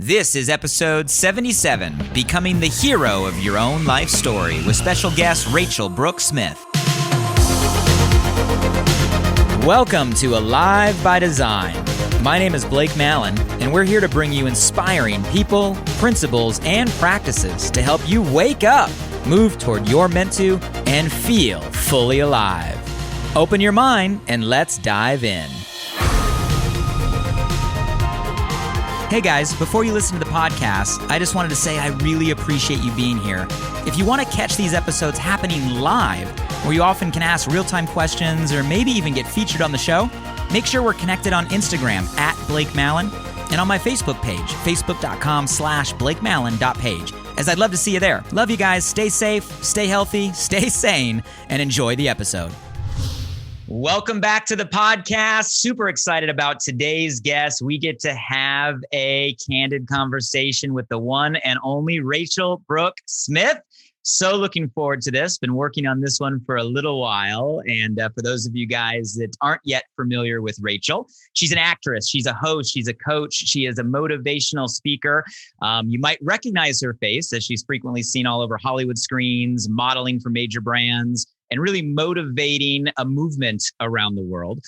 This is episode 77, Becoming the Hero of Your Own Life Story, with special guest Rachele Brook Smith. Welcome to Alive by Design. My name is Blake Mallon, and we're here to bring you inspiring people, principles, and practices to help you wake up, move toward your meant to, and feel fully alive. Open your mind and let's dive in. Hey guys, before you listen to the podcast, I just wanted to say I really appreciate you being here. If you want to catch these episodes happening live, where you often can ask real-time questions or maybe even get featured on the show, make sure we're connected on Instagram at Blake Mallon and on my Facebook page, facebook.com/BlakeMallon.page, as I'd love to see you there. Love you guys. Stay safe, stay healthy, stay sane, and enjoy the episode. Welcome back to the podcast. Super excited about today's guest. We get to have a candid conversation with the one and only Rachele Brook Smith. So looking forward to this. Been working on this one for a little while. And for those of you guys that aren't yet familiar with Rachele, she's an actress, she's a host, she's a coach, she is a motivational speaker. You might recognize her face as she's frequently seen all over Hollywood screens, modeling for major brands, and really motivating a movement around the world.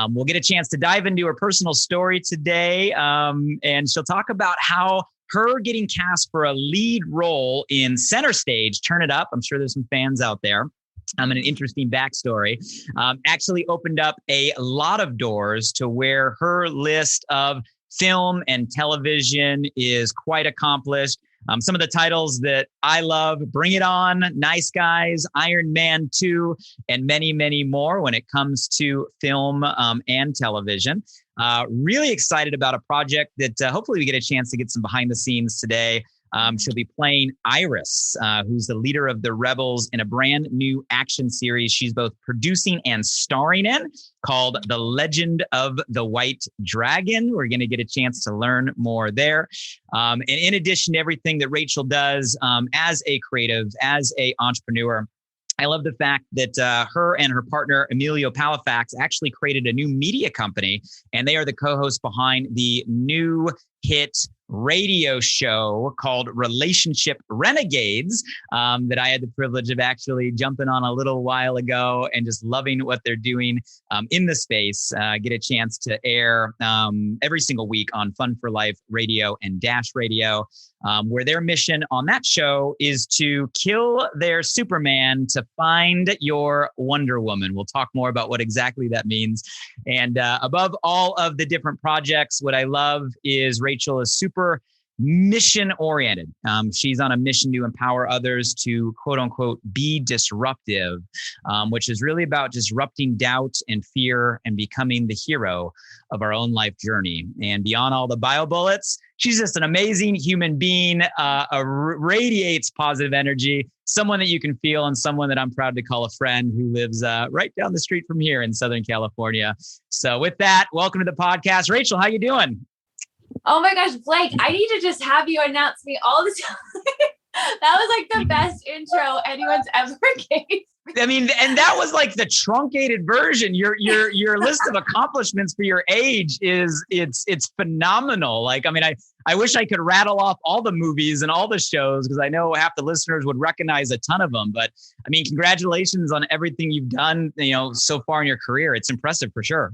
We'll get a chance to dive into her personal story today, and she'll talk about how her getting cast for a lead role in Center Stage, Turn It Up, I'm sure there's some fans out there, and an interesting backstory, actually opened up a lot of doors to where her list of film and television is quite accomplished. Some of the titles that I love: Bring It On, Nice Guys, Iron Man 2, and many, many more when it comes to film and television. Really excited about a project that hopefully we get a chance to get some behind the scenes today. She'll be playing Iris, who's the leader of the Rebels, in a brand new action series she's both producing and starring in, called The Legend of the White Dragon. We're going to get a chance to learn more there. And in addition to everything that Rachele does as a creative, as an entrepreneur, I love the fact that her and her partner, Emilio Palafox, actually created a new media company, and they are the co-hosts behind the new hit radio show called Relationship Renegades that I had the privilege of actually jumping on a little while ago and just loving what they're doing in the space. Get a chance to air every single week on Fun for Life Radio and Dash Radio, where their mission on that show is to kill their Superman to find your Wonder Woman. We'll talk more about what exactly that means. And above all of the different projects, what I love is Rachele is super mission oriented. She's on a mission to empower others to, quote unquote, be disruptive, which is really about disrupting doubt and fear and becoming the hero of our own life journey. And beyond all the bio bullets, she's just an amazing human being, radiates positive energy, someone that you can feel, and someone that I'm proud to call a friend who lives right down the street from here in Southern California. So with that, welcome to the podcast. Rachele, how you doing? Oh my gosh, Blake, I need to just have you announce me all the time. That was like the best intro anyone's ever gave. I mean, and that was like the truncated version. Your list of accomplishments for your age it's phenomenal. Like, I mean, I wish I could rattle off all the movies and all the shows, because I know half the listeners would recognize a ton of them. But I mean, congratulations on everything you've done, so far in your career. It's impressive for sure.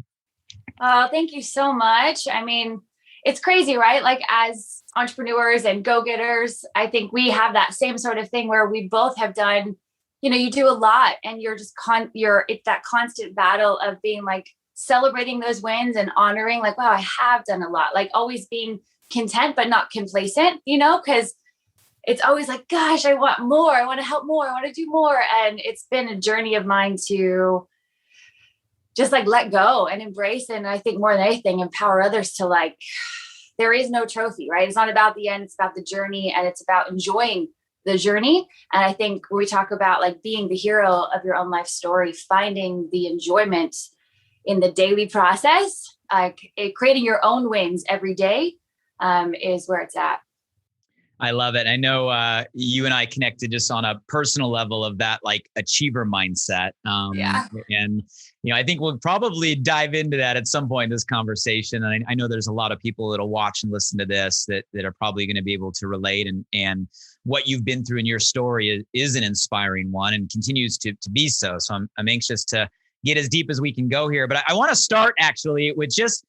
Oh, thank you so much. I mean, it's crazy, right? Like, as entrepreneurs and go-getters, I think we have that same sort of thing where we both have done, you do a lot, and you're just it's that constant battle of being like celebrating those wins and honoring, like, wow, I have done a lot, like always being content, but not complacent, because it's always like, gosh, I want more. I want to help more. I want to do more. And it's been a journey of mine to just like let go and embrace. And I think more than anything, empower others to, like, there is no trophy, right? It's not about the end. It's about the journey, and it's about enjoying the journey. And I think when we talk about like being the hero of your own life story, finding the enjoyment in the daily process, creating your own wins every day is where it's at. I love it. I know you and I connected just on a personal level of that like achiever mindset. Yeah. And, I think we'll probably dive into that at some point in this conversation. And I know there's a lot of people that'll watch and listen to this that are probably going to be able to relate. And what you've been through in your story is an inspiring one and continues to be so. So I'm anxious to get as deep as we can go here. But I want to start actually with just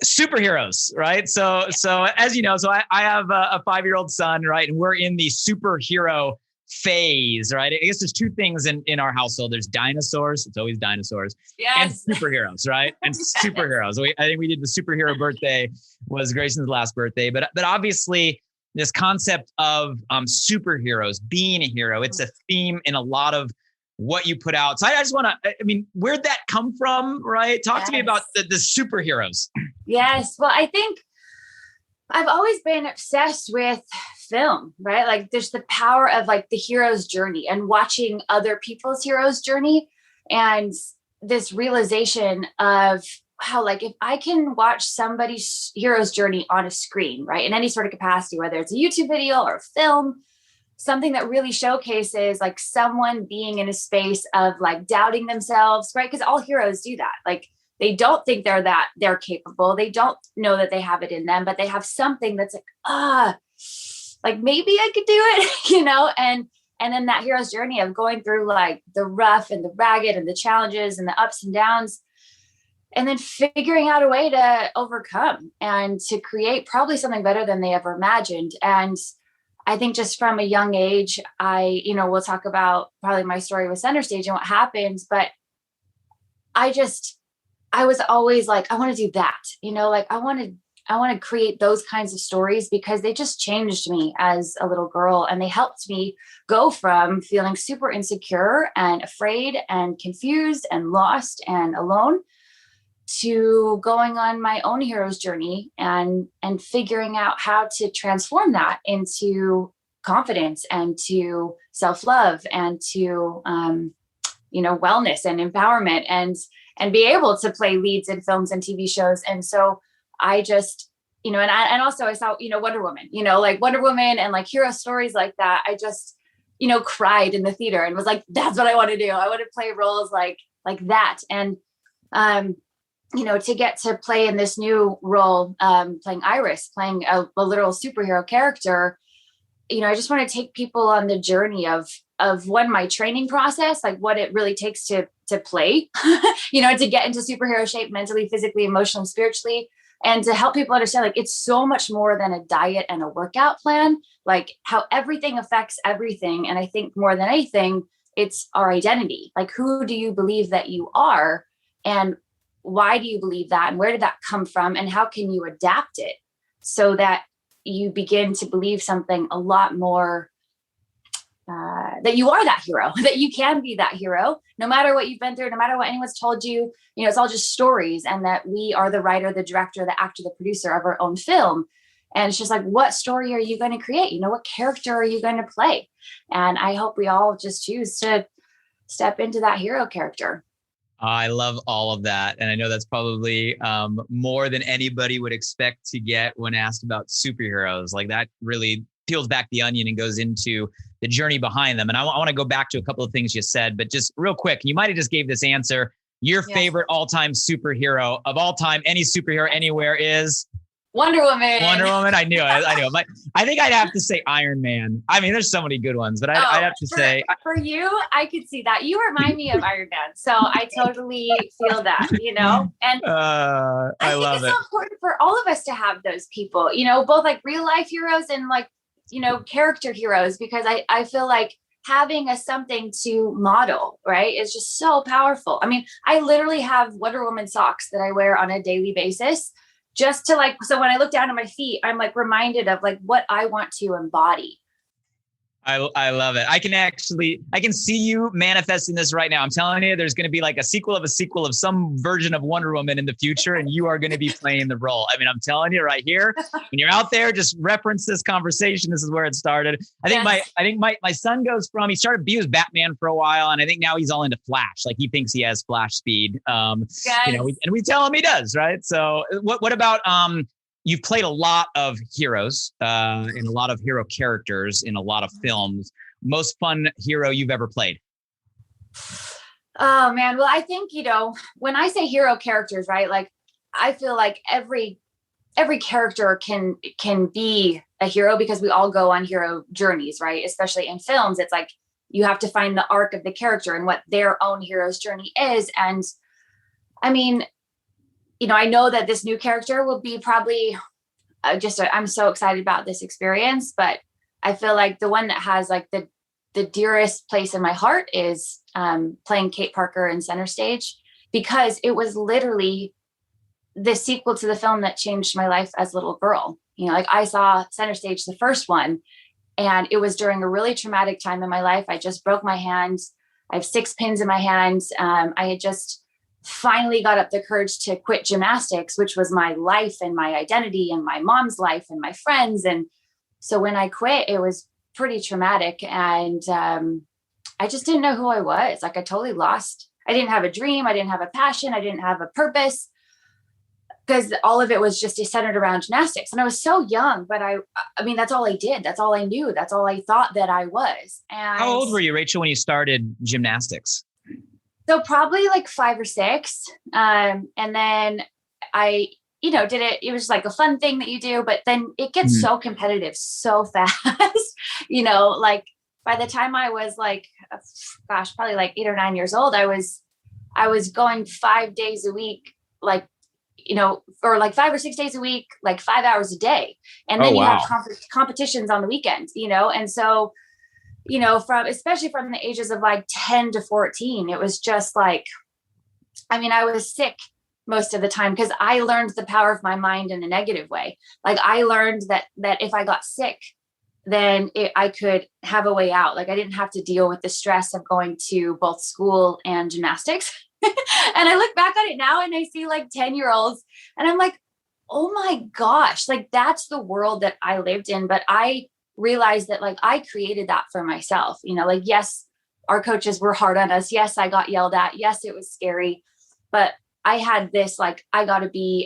superheroes, right? So as you know, I have a 5-year-old son, right? And we're in the superhero phase, right? I guess there's two things in our household. There's dinosaurs. It's always dinosaurs. Yes. And superheroes, right? And superheroes. I think we did the superhero birthday was Grayson's last birthday, but obviously this concept of superheroes, being a hero, it's a theme in a lot of what you put out. So I just want to, where'd that come from, right? Talk to me about the superheroes. Yes. Well, I think I've always been obsessed with film, right? Like there's the power of like the hero's journey and watching other people's hero's journey. And this realization of how, like, if I can watch somebody's hero's journey on a screen, right? In any sort of capacity, whether it's a YouTube video or a film, something that really showcases like someone being in a space of like doubting themselves, right? Because all heroes do that. Like they don't think they're capable. They don't know that they have it in them, but they have something that's like maybe I could do it, and then that hero's journey of going through like the rough and the ragged and the challenges and the ups and downs, and then figuring out a way to overcome and to create probably something better than they ever imagined. And I think just from a young age, we'll talk about probably my story with Center Stage and what happened, but I was always like, I want to do that, like I want to create those kinds of stories because they just changed me as a little girl. And they helped me go from feeling super insecure and afraid and confused and lost and alone to going on my own hero's journey and figuring out how to transform that into confidence and to self-love and to, wellness and empowerment and be able to play leads in films and TV shows. And so I just, and also I saw, Wonder Woman, like Wonder Woman and like hero stories like that. I just, cried in the theater and was like, that's what I want to do. I want to play roles like that. And, to get to play in this new role, playing Iris, playing a literal superhero character, I just want to take people on the journey of my training process, like what it really takes to play, to get into superhero shape mentally, physically, emotionally, spiritually, and to help people understand, like, it's so much more than a diet and a workout plan, like how everything affects everything. And I think more than anything, it's our identity. Like, who do you believe that you are? And why do you believe that? And where did that come from? And how can you adapt it so that you begin to believe something a lot more, that you are that hero, that you can be that hero, no matter what you've been through, no matter what anyone's told you, it's all just stories, and that we are the writer, the director, the actor, the producer of our own film. And it's just like, what story are you going to create? What character are you going to play? And I hope we all just choose to step into that hero character. I love all of that. And I know that's probably more than anybody would expect to get when asked about superheroes. Like that really peels back the onion and goes into the journey behind them. And I want to go back to a couple of things you said, but just real quick, you might've just gave this answer. Your favorite all-time superhero of all time, any superhero anywhere is? Wonder Woman. Wonder Woman. I knew it. I think I'd have to say Iron Man. There's so many good ones, but I'd have to say. For you, I could see that. You remind me of Iron Man. So I totally feel that, and I love it. It's so important for all of us to have those people, both like real life heroes and like, character heroes, because I feel like having something to model, right, is just so powerful. I literally have Wonder Woman socks that I wear on a daily basis. Just to so when I look down at my feet, I'm like reminded of like what I want to embody. I love it. I can see you manifesting this right now. I'm telling you, there's going to be like a sequel of some version of Wonder Woman in the future, and you are going to be playing the role. I'm telling you right here, when you're out there, just reference this conversation. This is where it started. I think my son he was Batman for a while, and I think now he's all into Flash. Like he thinks he has Flash speed. And we tell him he does, right? So what about you've played a lot of heroes and a lot of hero characters in a lot of films. Most fun hero you've ever played? Oh man. Well, I think, when I say hero characters, right? Like I feel like every character can be a hero because we all go on hero journeys, right? Especially in films, it's like you have to find the arc of the character and what their own hero's journey is. And I mean, I know that this new character will be probably I'm so excited about this experience, but I feel like the one that has like the dearest place in my heart is playing Kate Parker in Center Stage, because it was literally the sequel to the film that changed my life as a little girl. Like I saw Center Stage, the first one, and it was during a really traumatic time in my life. I just broke my hand. I have 6 pins in my hands. I had just finally got up the courage to quit gymnastics, which was my life and my identity and my mom's life and my friends. And so when I quit, it was pretty traumatic. And I just didn't know who I was. Like I totally lost. I didn't have a dream. I didn't have a passion. I didn't have a purpose, because all of it was just centered around gymnastics. And I was so young, but I mean, that's all I did. That's all I knew. That's all I thought that I was. And how old were you, Rachel, when you started gymnastics? So probably like 5 or 6. And then I, did it. It was like a fun thing that you do, but then it gets so competitive so fast, like by the time I was like, probably like 8 or 9 years old, I was going 5 days a week, like, or like 5 or 6 days a week, like 5 hours a day. And then you have competitions on the weekends, and so, especially from the ages of like 10 to 14, it was just like, I was sick most of the time because I learned the power of my mind in a negative way. Like I learned that if I got sick, then I could have a way out. Like I didn't have to deal with the stress of going to both school and gymnastics. And I look back on it now and I see like 10-year-olds and I'm like, oh my gosh, like that's the world that I lived in. But I realized that like I created that for myself, like, yes, our coaches were hard on us. Yes, I got yelled at. Yes, it was scary. But I had this, like, I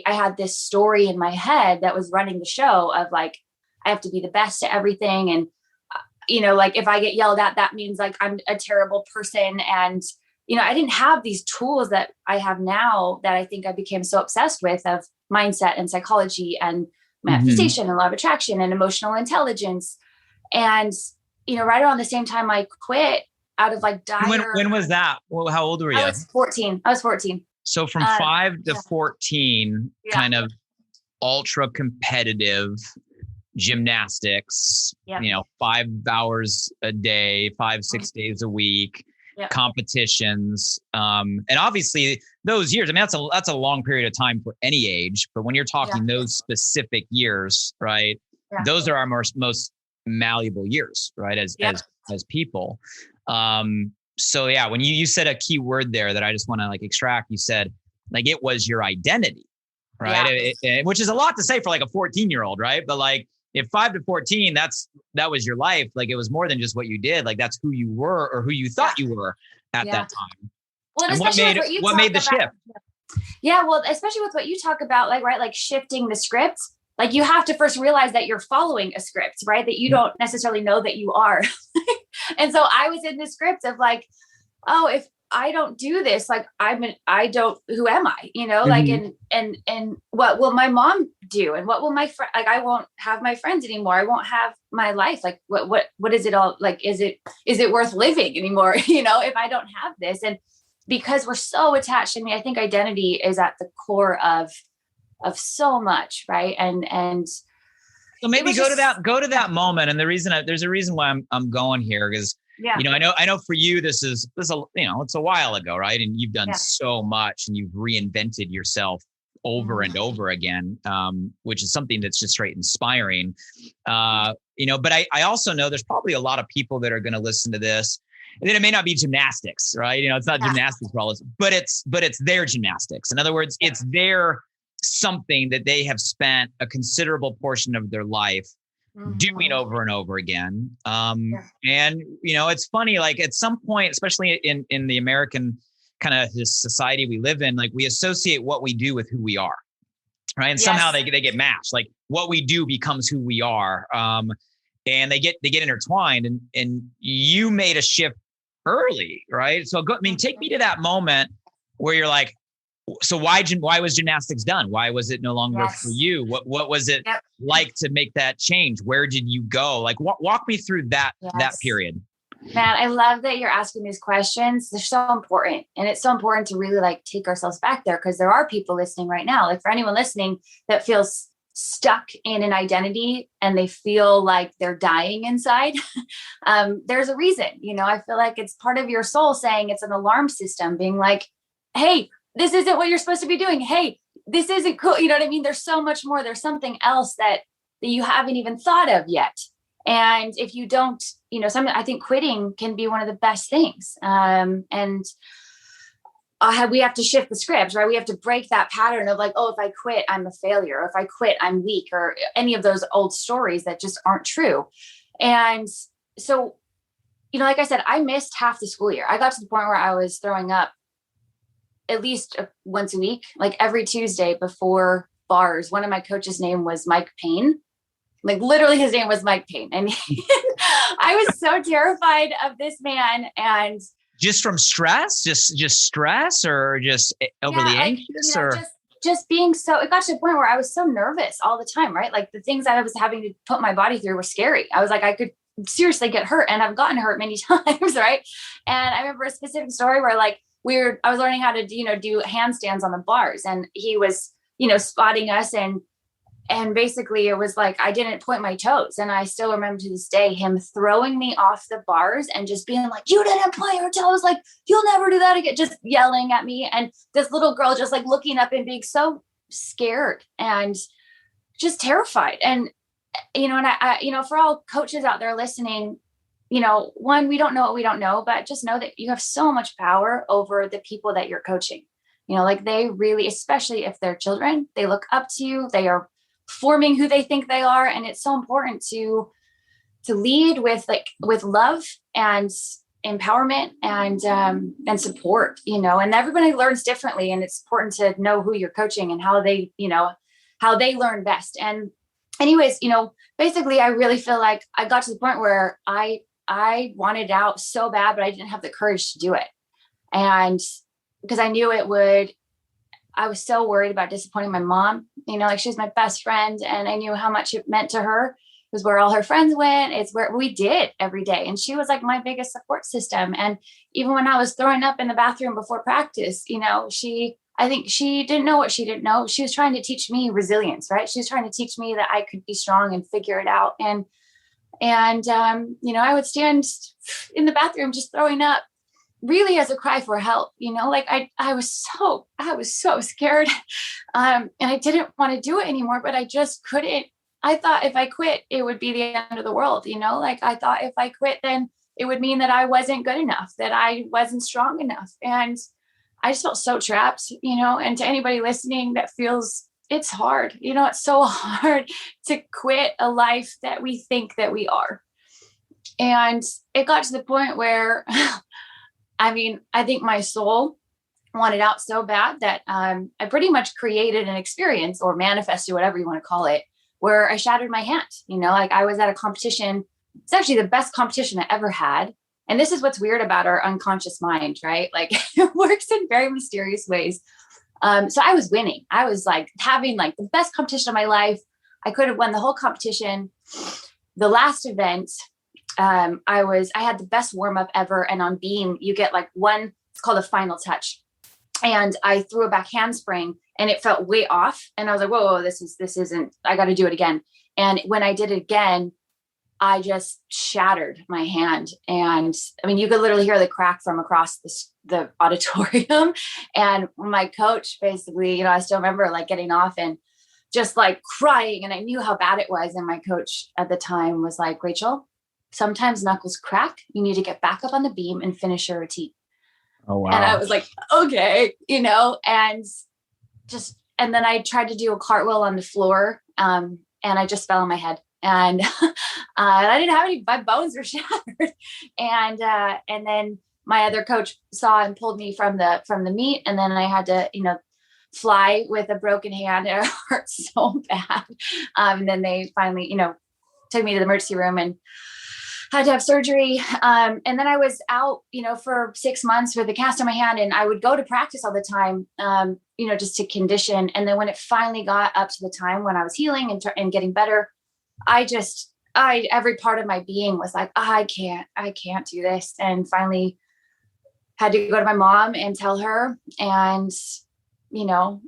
had this story in my head that was running the show of like, I have to be the best at everything. And, like if I get yelled at, that means like I'm a terrible person. And, I didn't have these tools that I have now that I think I became so obsessed with, of mindset and psychology and manifestation and law of attraction and emotional intelligence. And, right around the same time I quit out of like dire. When was that? Well, how old were you? I was 14. So from 5 to 14, kind of ultra competitive gymnastics, 5 hours a day, 5-6 days a week, competitions. And obviously those years, that's a long period of time for any age, but when you're talking those specific years, right? Yeah. Those are our most malleable years, right? As people. So yeah, when you said a key word there that I just want to like extract, you said like, it was your identity, right? Yeah. Which is a lot to say for like a 14-year-old, right? But like if 5 to 14, that was your life. Like it was more than just what you did. Like that's who you were or who you thought you were at that time. Well, and what made the shift? Yeah. Well, especially with what you talk about, like, right, like shifting the script. Like you have to first realize that you're following a script, right? That you don't necessarily know that you are. And so I was in the script of like, oh, if I don't do this, like who am I, like, and what will my mom do? And what will my friend, like, I won't have my friends anymore. I won't have my life. Like what is it all like? Is it worth living anymore? If I don't have this. And because we're so attached, I think identity is at the core of so much. Right. And so maybe go to that moment. And there's a reason why I'm going here, because I know for you, this is it's a while ago, right? And you've done so much and you've reinvented yourself over and over again, which is something that's just straight inspiring. But I also know there's probably a lot of people that are going to listen to this, and then it may not be gymnastics, right? It's not gymnastics for all this, but it's their gymnastics. In other words, it's their something that they have spent a considerable portion of their life doing over and over again. And, it's funny, like at some point, especially in the American kind of society we live in, like we associate what we do with who we are. right? And somehow they get matched. Like what we do becomes who we are. And they get intertwined, and you made a shift early, right? So take me to that moment where you're like, so why was gymnastics done? Why was it no longer for you? What was it like to make that change? Where did you go? Like walk me through that period. Man, I love that you're asking these questions. They're so important. And it's so important to really like take ourselves back there, because there are people listening right now. Like for anyone listening that feels stuck in an identity and they feel like they're dying inside, there's a reason. I feel like it's part of your soul saying, it's an alarm system being like, hey, this isn't what you're supposed to be doing. Hey, this isn't cool. You know what I mean? There's so much more. There's something else that you haven't even thought of yet. And if you don't, I think quitting can be one of the best things. We have to shift the script, right? We have to break that pattern of like, oh, if I quit, I'm a failure. Or if I quit, I'm weak, or any of those old stories that just aren't true. And so, like I said, I missed half the school year. I got to the point where I was throwing up at least once a week, like every Tuesday before bars. One of my coaches' name was Mike Payne. Like literally his name was Mike Payne. And I was so terrified of this man. And just from stress, just stress, or just overly anxious, or just being so, it got to the point where I was so nervous all the time, right? Like the things that I was having to put my body through were scary. I was like, I could seriously get hurt, and I've gotten hurt many times. Right. And I remember a specific story where like I was learning how to, do handstands on the bars, and he was, spotting us, and basically it was like, I didn't point my toes. And I still remember to this day, him throwing me off the bars and just being like, you didn't point your toes. Like, you'll never do that again. Just yelling at me. And this little girl just like looking up and being so scared and just terrified. And, for all coaches out there listening, one, we don't know what we don't know, but just know that you have so much power over the people that you're coaching. Like they really, especially if they're children, they look up to you. They are forming who they think they are. And it's so important to lead with love and empowerment and support, and everybody learns differently. And it's important to know who you're coaching and how they learn best. And anyways, basically I really feel like I got to the point where I wanted out so bad, but I didn't have the courage to do it. And because I knew I was so worried about disappointing my mom, like she was my best friend, and I knew how much it meant to her. It was where all her friends went. It's where we did every day. And she was like my biggest support system. And even when I was throwing up in the bathroom before practice, I think she didn't know what she didn't know. She was trying to teach me resilience, right? She was trying to teach me that I could be strong and figure it out. And I would stand in the bathroom just throwing up, really as a cry for help, like I was so scared. And I didn't want to do it anymore, but I just couldn't. I thought if I quit, it would be the end of the world. Like I thought if I quit, then it would mean that I wasn't good enough, that I wasn't strong enough. And I just felt so trapped, and to anybody listening that feels it's hard, it's so hard to quit a life that we think that we are. And it got to the point where I think my soul wanted out so bad that I pretty much created an experience, or manifested, whatever you want to call it, where I shattered my hand. Like I was at a competition. It's actually the best competition I ever had. And this is what's weird about our unconscious mind, right? Like it works in very mysterious ways. So I was winning. I was like having like the best competition of my life. I could have won the whole competition. The last event, I had the best warm up ever. And on beam, you get like one, it's called a final touch. And I threw a back handspring and it felt way off. And I was like, whoa, this isn't, I got to do it again. And when I did it again, I just shattered my hand. And you could literally hear the crack from across the auditorium. And my coach basically, I still remember like getting off and just like crying. And I knew how bad it was. And my coach at the time was like, Rachel, sometimes knuckles crack. You need to get back up on the beam and finish your routine. Oh, wow. And I was like, okay, and then I tried to do a cartwheel on the floor. And I just fell on my head. And I didn't have any, my bones were shattered. And then my other coach saw and pulled me from the meet. And then I had to, fly with a broken hand. It hurt so bad. And then they finally, took me to the emergency room and had to have surgery. And then I was out, for 6 months with a cast on my hand, and I would go to practice all the time, just to condition. And then when it finally got up to the time when I was healing and getting better, every part of my being was like, I can't do this. And finally had to go to my mom and tell her. And,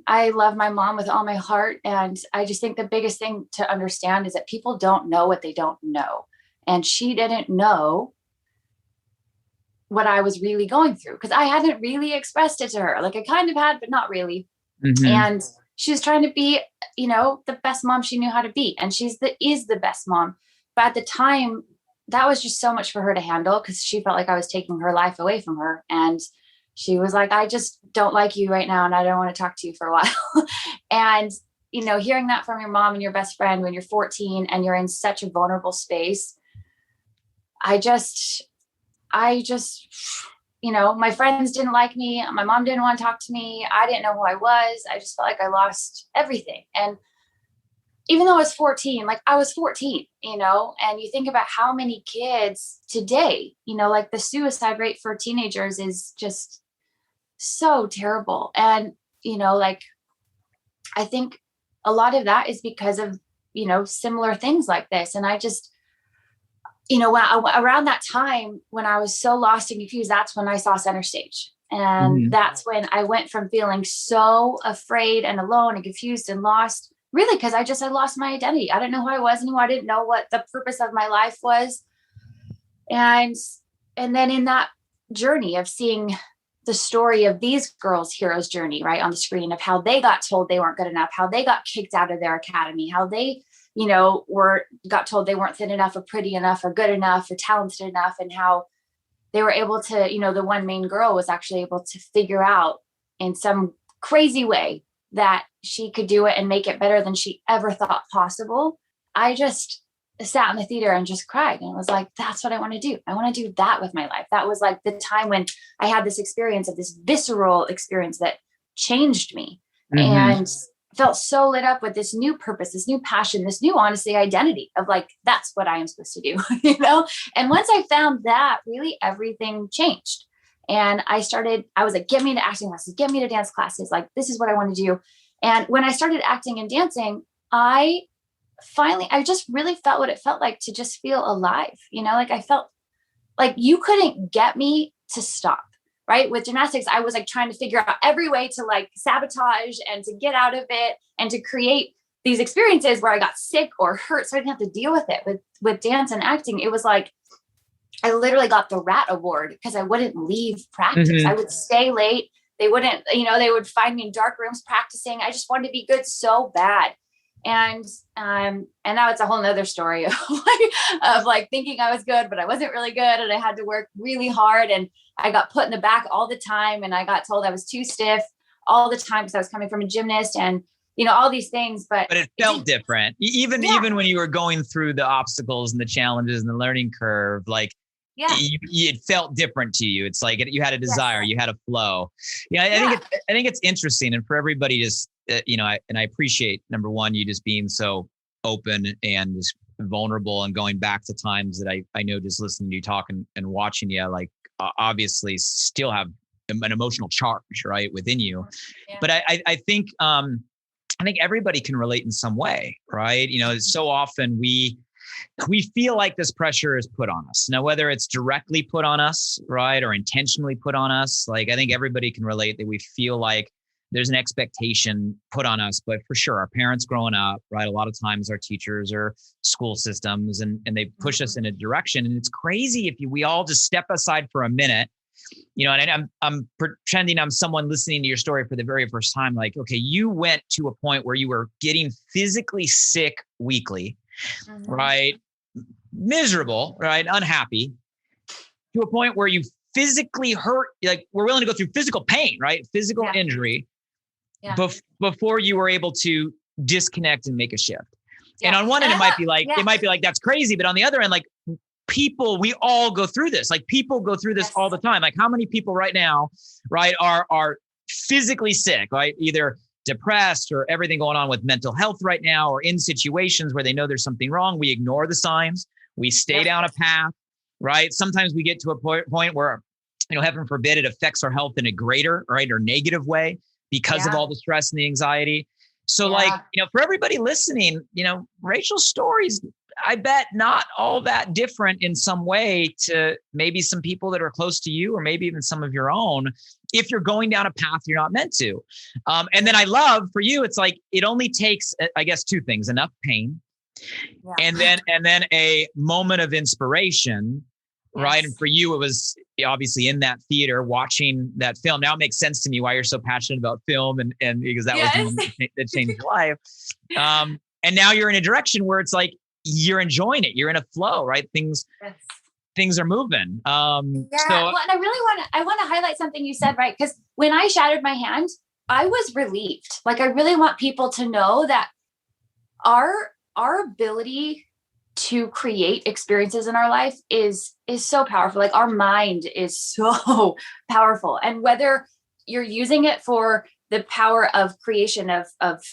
I love my mom with all my heart. And I just think the biggest thing to understand is that people don't know what they don't know. And she didn't know what I was really going through because I hadn't really expressed it to her. Like I kind of had, but not really. Mm-hmm. And she was trying to be, the best mom she knew how to be. And is the best mom. But at the time, that was just so much for her to handle because she felt like I was taking her life away from her. And she was like, I just don't like you right now. And I don't want to talk to you for a while. And, hearing that from your mom and your best friend when you're 14 and you're in such a vulnerable space, I just, my friends didn't like me. My mom didn't want to talk to me. I didn't know who I was. I just felt like I lost everything. And even though I was 14, I was 14, and you think about how many kids today, the suicide rate for teenagers is just so terrible. And, I think a lot of that is because of, similar things like this. And I just, around that time when I was so lost and confused, that's when I saw Center Stage. And that's when I went from feeling so afraid and alone and confused and lost, really, because I lost my identity. I didn't know who I was anymore. I didn't know what the purpose of my life was. And then in that journey of seeing the story of these girls' hero's journey, right, on the screen of how they got told they weren't good enough, how they got kicked out of their academy, how they, got told they weren't thin enough or pretty enough or good enough or talented enough, and how they were able to, the one main girl was actually able to figure out in some crazy way that she could do it and make it better than she ever thought possible. I just sat in the theater and just cried and was like, that's what I want to do. I want to do that with my life. That was like the time when I had this experience of this visceral experience that changed me and felt so lit up with this new purpose, this new passion, this new, honestly, identity of like, that's what I am supposed to do, And once I found that, really everything changed. And I was like, get me to acting classes, get me to dance classes. Like, this is what I want to do. And when I started acting and dancing, I just really felt what it felt like to just feel alive. I felt like you couldn't get me to stop, right? With gymnastics, I was like trying to figure out every way to like sabotage and to get out of it and to create these experiences where I got sick or hurt so I didn't have to deal with it. With dance and acting, it was like, I literally got the rat award because I wouldn't leave practice. I would stay late. They wouldn't, they would find me in dark rooms practicing. I just wanted to be good so bad. And now it's a whole nother story of thinking I was good, but I wasn't really good. And I had to work really hard and I got put in the back all the time. And I got told I was too stiff all the time because I was coming from a gymnast and, all these things, but it felt different. Even when you were going through the obstacles and the challenges and the learning curve, it felt different to you. It's like you had a desire, you had a flow. I think it's interesting. And for everybody just, and I appreciate, number one, you just being so open and just vulnerable and going back to times that I know just listening to you talk and watching you, obviously still have an emotional charge, right, within you. Yeah. But I think everybody can relate in some way, right? So often we feel like this pressure is put on us. Now, whether it's directly put on us, right, or intentionally put on us, I think everybody can relate that we feel like there's an expectation put on us. But for sure, our parents growing up, right, a lot of times our teachers or school systems, and they push us in a direction. And it's crazy if we all just step aside for a minute, and I'm pretending I'm someone listening to your story for the very first time. Like, okay, you went to a point where you were getting physically sick weekly, right? Miserable, right? Unhappy, to a point where you physically hurt, like we're willing to go through physical pain, right? Physical injury before you were able to disconnect and make a shift. Yeah. And on one end, it might be like, that's crazy. But on the other end, like people, we all go through this. Like people go through this all the time. Like how many people right now, right, are physically sick, right? Either depressed or everything going on with mental health right now, or in situations where they know there's something wrong, we ignore the signs. We stay down a path, right? Sometimes we get to a point where, heaven forbid, it affects our health in a greater, right, or negative way because of all the stress and the anxiety. So for everybody listening, Rachel's stories, I bet not all that different in some way to maybe some people that are close to you, or maybe even some of your own, if you're going down a path you're not meant to. And then I love for you, it's like, it only takes, I guess, two things: enough pain, and then a moment of inspiration. Yes. Right. And for you, it was obviously in that theater watching that film. Now it makes sense to me why you're so passionate about film, and because that was the moment that changed your life. And now you're in a direction where it's like, you're enjoying it. You're in a flow, right? Things are moving. Well, and I want to highlight something you said, right? Because when I shattered my hand, I was relieved. Like, I really want people to know that our ability to create experiences in our life is so powerful. Like, our mind is so powerful. And whether you're using it for the power of creation of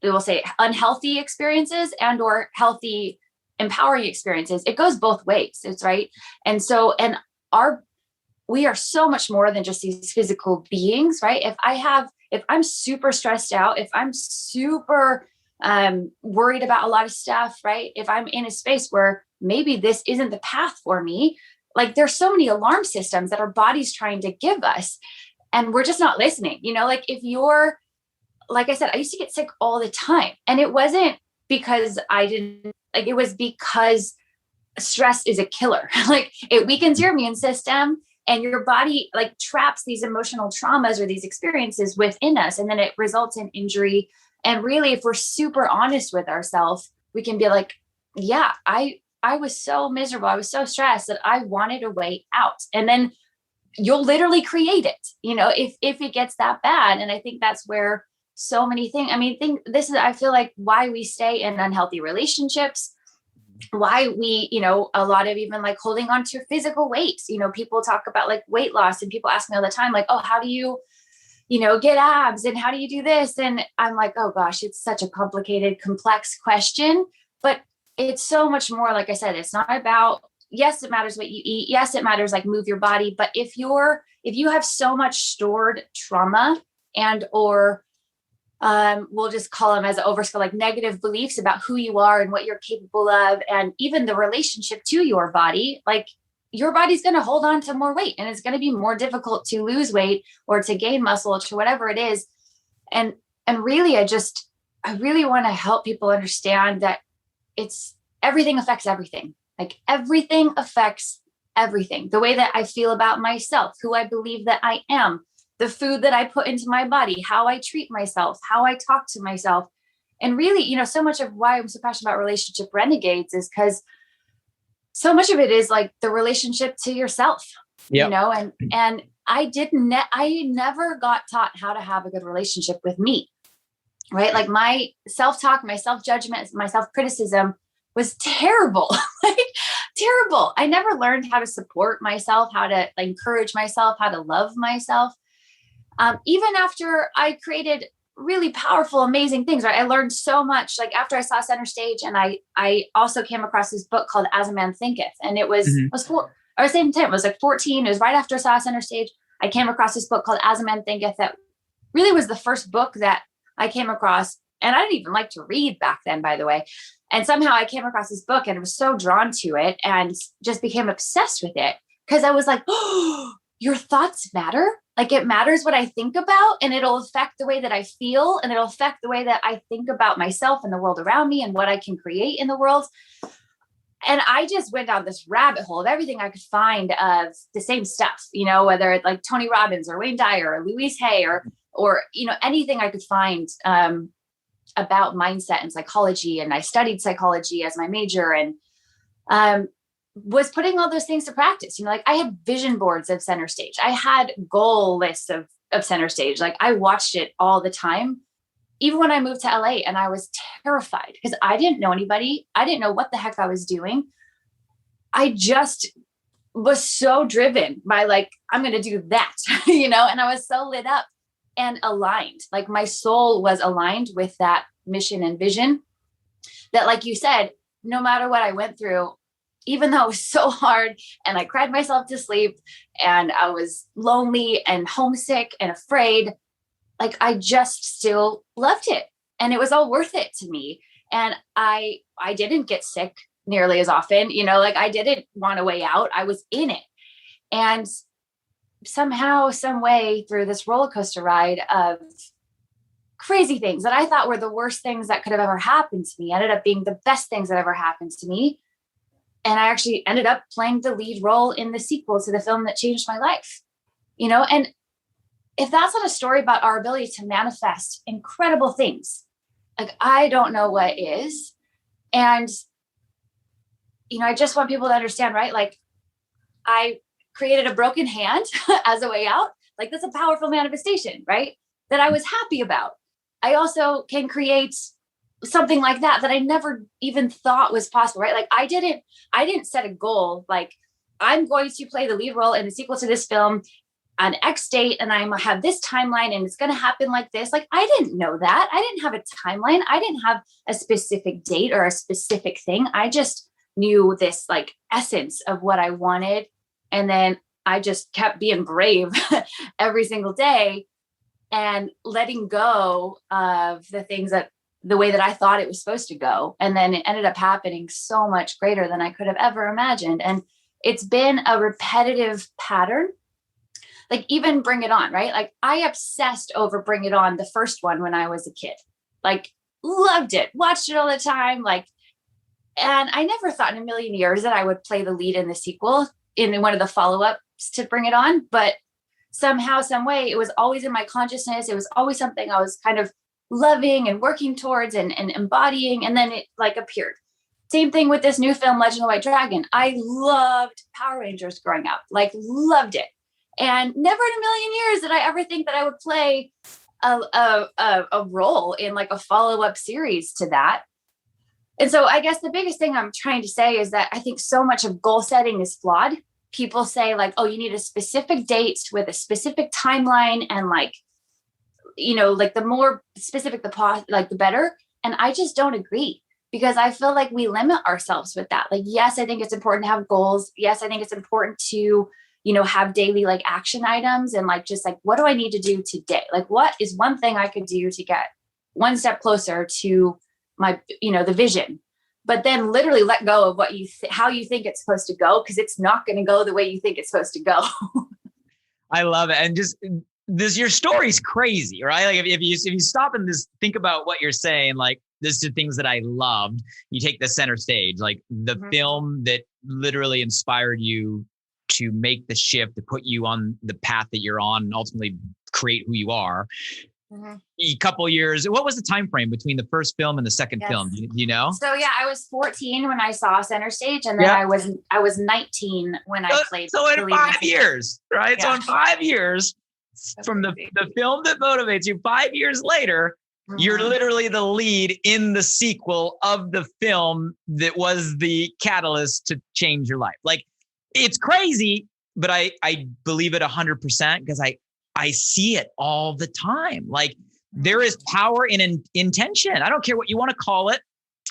we will say unhealthy experiences and or healthy, empowering experiences, it goes both ways. It's right. And so, we are so much more than just these physical beings, right? If I'm super stressed out, if I'm super worried about a lot of stuff, right? If I'm in a space where maybe this isn't the path for me, like, there's so many alarm systems that our body's trying to give us, and we're just not listening. Like, if you're, like I said, I used to get sick all the time, and it wasn't because it was because stress is a killer. Like, it weakens your immune system, and your body like traps these emotional traumas or these experiences within us. And then it results in injury. And really, if we're super honest with ourselves, we can be like, yeah, I was so miserable. I was so stressed that I wanted a way out. And then you'll literally create it, if it gets that bad. And I think that's where so many things, I feel like why we stay in unhealthy relationships, why we, a lot of even like holding on to physical weight, people talk about like weight loss, and people ask me all the time, like, oh, how do you, get abs, and how do you do this? And I'm like, oh gosh, it's such a complicated, complex question, but it's so much more. Like I said, it's not about, yes, it matters what you eat. Yes, it matters, like, move your body. But if you have so much stored trauma and, or we'll just call them as an overskill, like negative beliefs about who you are and what you're capable of, and even the relationship to your body, like, your body's going to hold on to more weight, and it's going to be more difficult to lose weight or to gain muscle or to whatever it is. And really, I really want to help people understand that everything affects everything. Like, everything affects everything. The way that I feel about myself, who I believe that I am, the food that I put into my body, how I treat myself, how I talk to myself. And really, so much of why I'm so passionate about Relationship Renegades is because so much of it is like the relationship to yourself, and I never got taught how to have a good relationship with me, right? Like, my self-talk, my self-judgment, my self-criticism was terrible, like terrible. I never learned how to support myself, how to encourage myself, how to love myself. Even after I created really powerful, amazing things, right? I learned so much, like, after I saw Center Stage, and I also came across this book called As a Man Thinketh. And it was, it was same time, it was like 14. It was right after I saw Center Stage. I came across this book called As a Man Thinketh that really was the first book that I came across. And I didn't even like to read back then, by the way. And somehow I came across this book and was so drawn to it and just became obsessed with it, because I was like, oh, your thoughts matter. Like, it matters what I think about, and it'll affect the way that I feel, and it'll affect the way that I think about myself and the world around me and what I can create in the world. And I just went down this rabbit hole of everything I could find of the same stuff, whether it's like Tony Robbins or Wayne Dyer or Louise Hay or anything I could find about mindset and psychology. And I studied psychology as my major, and was putting all those things to practice. Like, I had vision boards of Center Stage. I had goal lists of Center Stage. Like, I watched it all the time, even when I moved to LA, and I was terrified because I didn't know anybody. I didn't know what the heck I was doing. I just was so driven by, like, I'm going to do that, and I was so lit up. and aligned. Like my soul was aligned with that mission and vision that, like you said, no matter what I went through, even though it was so hard and I cried myself to sleep and I was lonely and homesick and afraid, like I just still loved it. And it was all worth it to me. And I didn't get sick nearly as often, like I didn't want a way out. I was in it. And somehow, some way through this roller coaster ride of crazy things that I thought were the worst things that could have ever happened to me ended up being the best things that ever happened to me. And I actually ended up playing the lead role in the sequel to the film that changed my life, and if that's not a story about our ability to manifest incredible things, like I don't know what is. And, I just want people to understand, right? Like I created a broken hand as a way out. Like that's a powerful manifestation, right? That I was happy about. I also can create something like that I never even thought was possible, right? Like I didn't set a goal. Like I'm going to play the lead role in the sequel to this film on X date, and I have this timeline and it's going to happen like this. Like I didn't know that. I didn't have a timeline. I didn't have a specific date or a specific thing. I just knew this like essence of what I wanted. And then I just kept being brave every single day and letting go of the things that the way that I thought it was supposed to go. And then it ended up happening so much greater than I could have ever imagined. And it's been a repetitive pattern. Like even Bring It On, right? Like I obsessed over Bring It On, the first one, when I was a kid, like loved it, watched it all the time. Like, and I never thought in a million years that I would play the lead in the sequel in one of the follow-ups to Bring It On. But somehow, some way, it was always in my consciousness. It was always something I was kind of loving and working towards and embodying. And then it like appeared. Same thing with this new film, Legend of the White Dragon. I loved Power Rangers growing up, like loved it. And never in a million years did I ever think that I would play a role in like a follow-up series to that. And so I guess the biggest thing I'm trying to say is that I think so much of goal setting is flawed. People say like, oh, you need a specific date with a specific timeline and like, like the more specific the better. And I just don't agree, because I feel like we limit ourselves with that. Like, yes, I think it's important to have goals. Yes, I think it's important to, have daily like action items and like, just like, what do I need to do today? Like, what is one thing I could do to get one step closer to my, the vision? But then literally let go of what how you think it's supposed to go, because it's not going to go the way you think it's supposed to go. I love it. And just your story's crazy, right? Like if you stop and just think about what you're saying, like this is things that I loved. You take the center stage, like the film that literally inspired you to make the shift, to put you on the path that you're on and ultimately create who you are. A couple years. What was the time frame between the first film and the second film? Do you know? So yeah, I was 14 when I saw Center Stage, and then I was 19 when I played. So in 5 years, right? Yeah. So in 5 years from the film that motivates you, 5 years later, you're literally the lead in the sequel of the film that was the catalyst to change your life. Like, it's crazy, but I believe it 100% because I see it all the time. Like there is power in intention. I don't care what you want to call it,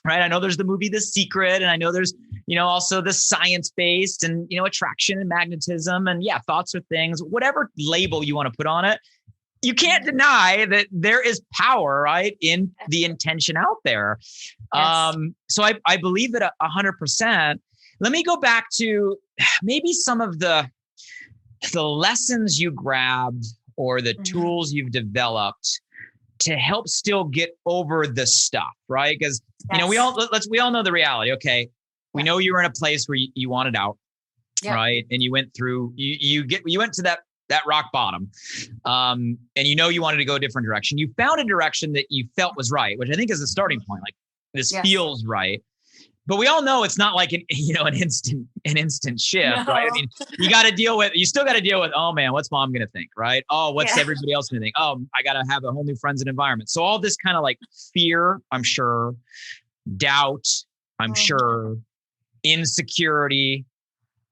right? I know there's the movie The Secret, and I know there's, also the science-based and, attraction and magnetism and thoughts are things, whatever label you want to put on it. You can't deny that there is power, right, in the intention out there. Yes. So I believe it 100%. Let me go back to maybe some of the lessons you grabbed or the tools you've developed to help still get over the stuff, right? Because we all know the reality. Okay, we know you were in a place where you wanted out, right? And you went through you went to that rock bottom, and you wanted to go a different direction. You found a direction that you felt was right, which I think is the starting point. Like this feels right. But we all know it's not like an instant shift, right? I mean, you still got to deal with, oh man, what's mom going to think, right? Oh, what's everybody else going to think? Oh, I got to have a whole new friends and environment. So all this kind of like fear, I'm sure, doubt, I'm sure, insecurity,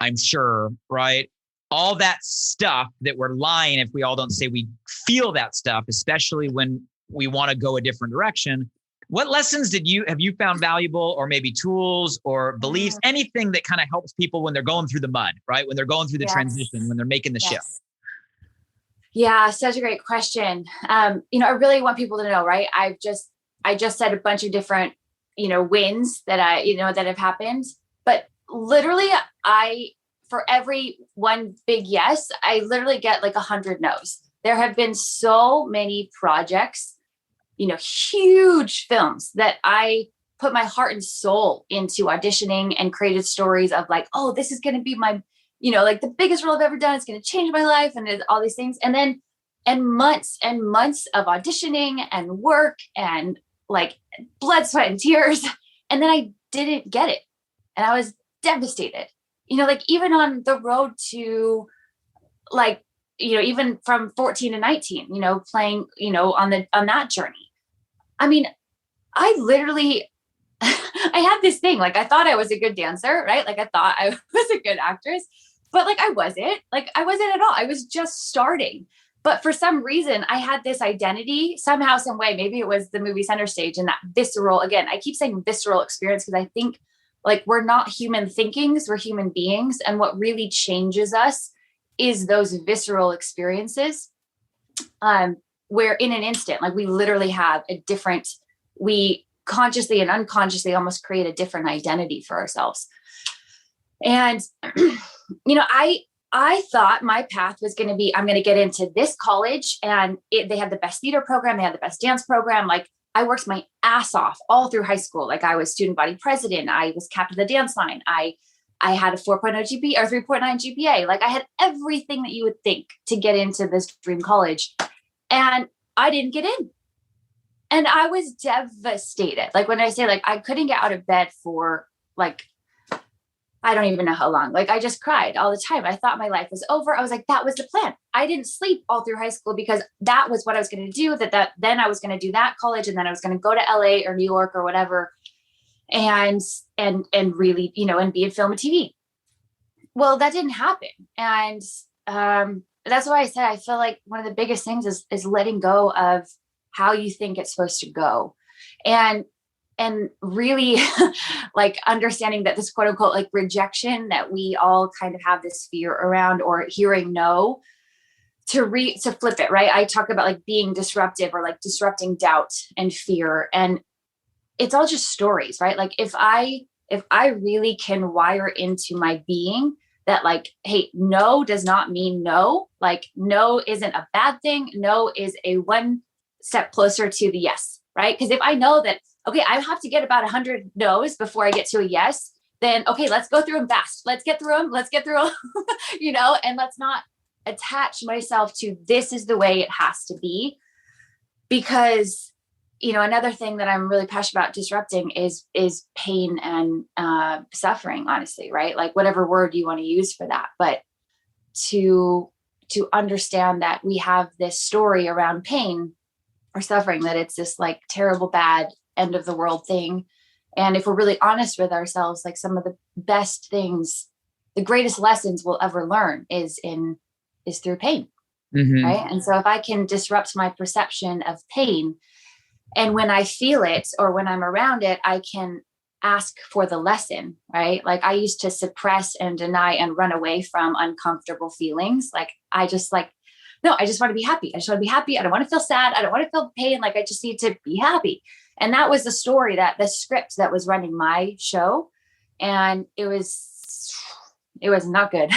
I'm sure, right? all that stuff that we're lying if we all don't say we feel that stuff, especially when we want to go a different direction. What lessons have you found valuable, or maybe tools or beliefs, anything that kind of helps people when they're going through the mud, right? When they're going through the transition, when they're making the shift? Yeah, such a great question. I really want people to know, right? I just said a bunch of different, wins that that have happened, but literally for every one big yes, I literally get like 100 no's. There have been so many projects, huge films that I put my heart and soul into auditioning and created stories of like, oh, this is going to be my, like the biggest role I've ever done. It's going to change my life and all these things. And months and months of auditioning and work and like blood, sweat, and tears. And then I didn't get it. And I was devastated, like even on the road to like, even from 14 to 19, playing, on that journey. I mean, I literally, I had this thing, like, I thought I was a good dancer, right? Like I thought I was a good actress, but like, I wasn't at all. I was just starting. But for some reason, I had this identity somehow, some way. Maybe it was the movie Center Stage and that visceral, again, I keep saying visceral experience because I think like we're not human thinkings, we're human beings. And what really changes us is those visceral experiences where in an instant, like we literally have we consciously and unconsciously almost create a different identity for ourselves. And, I thought my path was going to be, I'm going to get into this college and they had the best theater program. They had the best dance program. Like I worked my ass off all through high school. Like I was student body president. I was captain of the dance line. I had a 4.0 GPA or 3.9 GPA. Like I had everything that you would think to get into this dream college. And I didn't get in. And I was devastated. Like when I say like, I couldn't get out of bed for like, I don't even know how long. Like I just cried all the time. I thought my life was over. I was like, that was the plan. I didn't sleep all through high school because that was what I was going to do. Then I was going to do that college. And then I was going to go to LA or New York or whatever. And really, and be in film and TV. Well, that didn't happen. And that's why I said, I feel like one of the biggest things is letting go of how you think it's supposed to go. And really like understanding that this quote unquote, like rejection that we all kind of have this fear around, or hearing no, to flip it, right? I talk about like being disruptive or like disrupting doubt and fear. And it's all just stories, right? Like if I really can wire into my being that like, hey, no does not mean no. Like no isn't a bad thing. No is a one step closer to the yes, right? Because if I know that, okay, I have to get about 100 no's before I get to a yes, then okay, let's go through them fast. Let's get through them, and let's not attach myself to this is the way it has to be. Because another thing that I'm really passionate about disrupting is pain and suffering, honestly, right? Like whatever word you want to use for that, but to understand that we have this story around pain or suffering, that it's this like terrible, bad end of the world thing. And if we're really honest with ourselves, like some of the best things, the greatest lessons we'll ever learn is through pain. Mm-hmm. Right. And so if I can disrupt my perception of pain, and when I feel it or when I'm around it, I can ask for the lesson, right? Like I used to suppress and deny and run away from uncomfortable feelings. Like I just want to be happy. I just want to be happy. I don't want to feel sad. I don't want to feel pain. Like I just need to be happy. And that was the script that was running my show. And it was not good.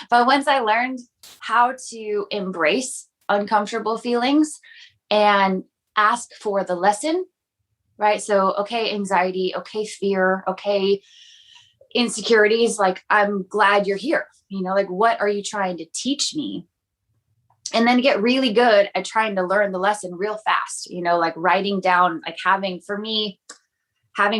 But once I learned how to embrace uncomfortable feelings and ask for the lesson, right? So, okay, anxiety, okay, fear, okay, insecurities, like, I'm glad you're here. Like, what are you trying to teach me? And then get really good at trying to learn the lesson real fast, like writing down, like having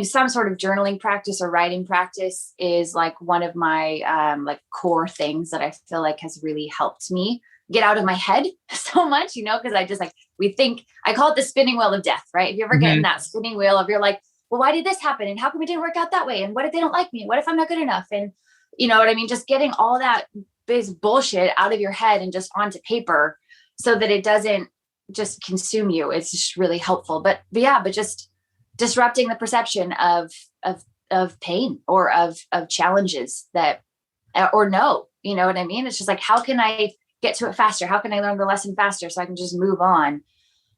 some sort of journaling practice or writing practice is like one of my like core things that I feel like has really helped me get out of my head so much, because I just I call it the spinning wheel of death, right? If you ever get in that spinning wheel of you're like, well, why did this happen? And how come it didn't work out that way? And what if they don't like me? What if I'm not good enough? And you know what I mean? Just getting all that this bullshit out of your head and just onto paper so that it doesn't just consume you. It's just really helpful. But just disrupting the perception of pain or of challenges that, or no, you know what I mean? It's just like, how can I get to it faster? How can I learn the lesson faster so I can just move on?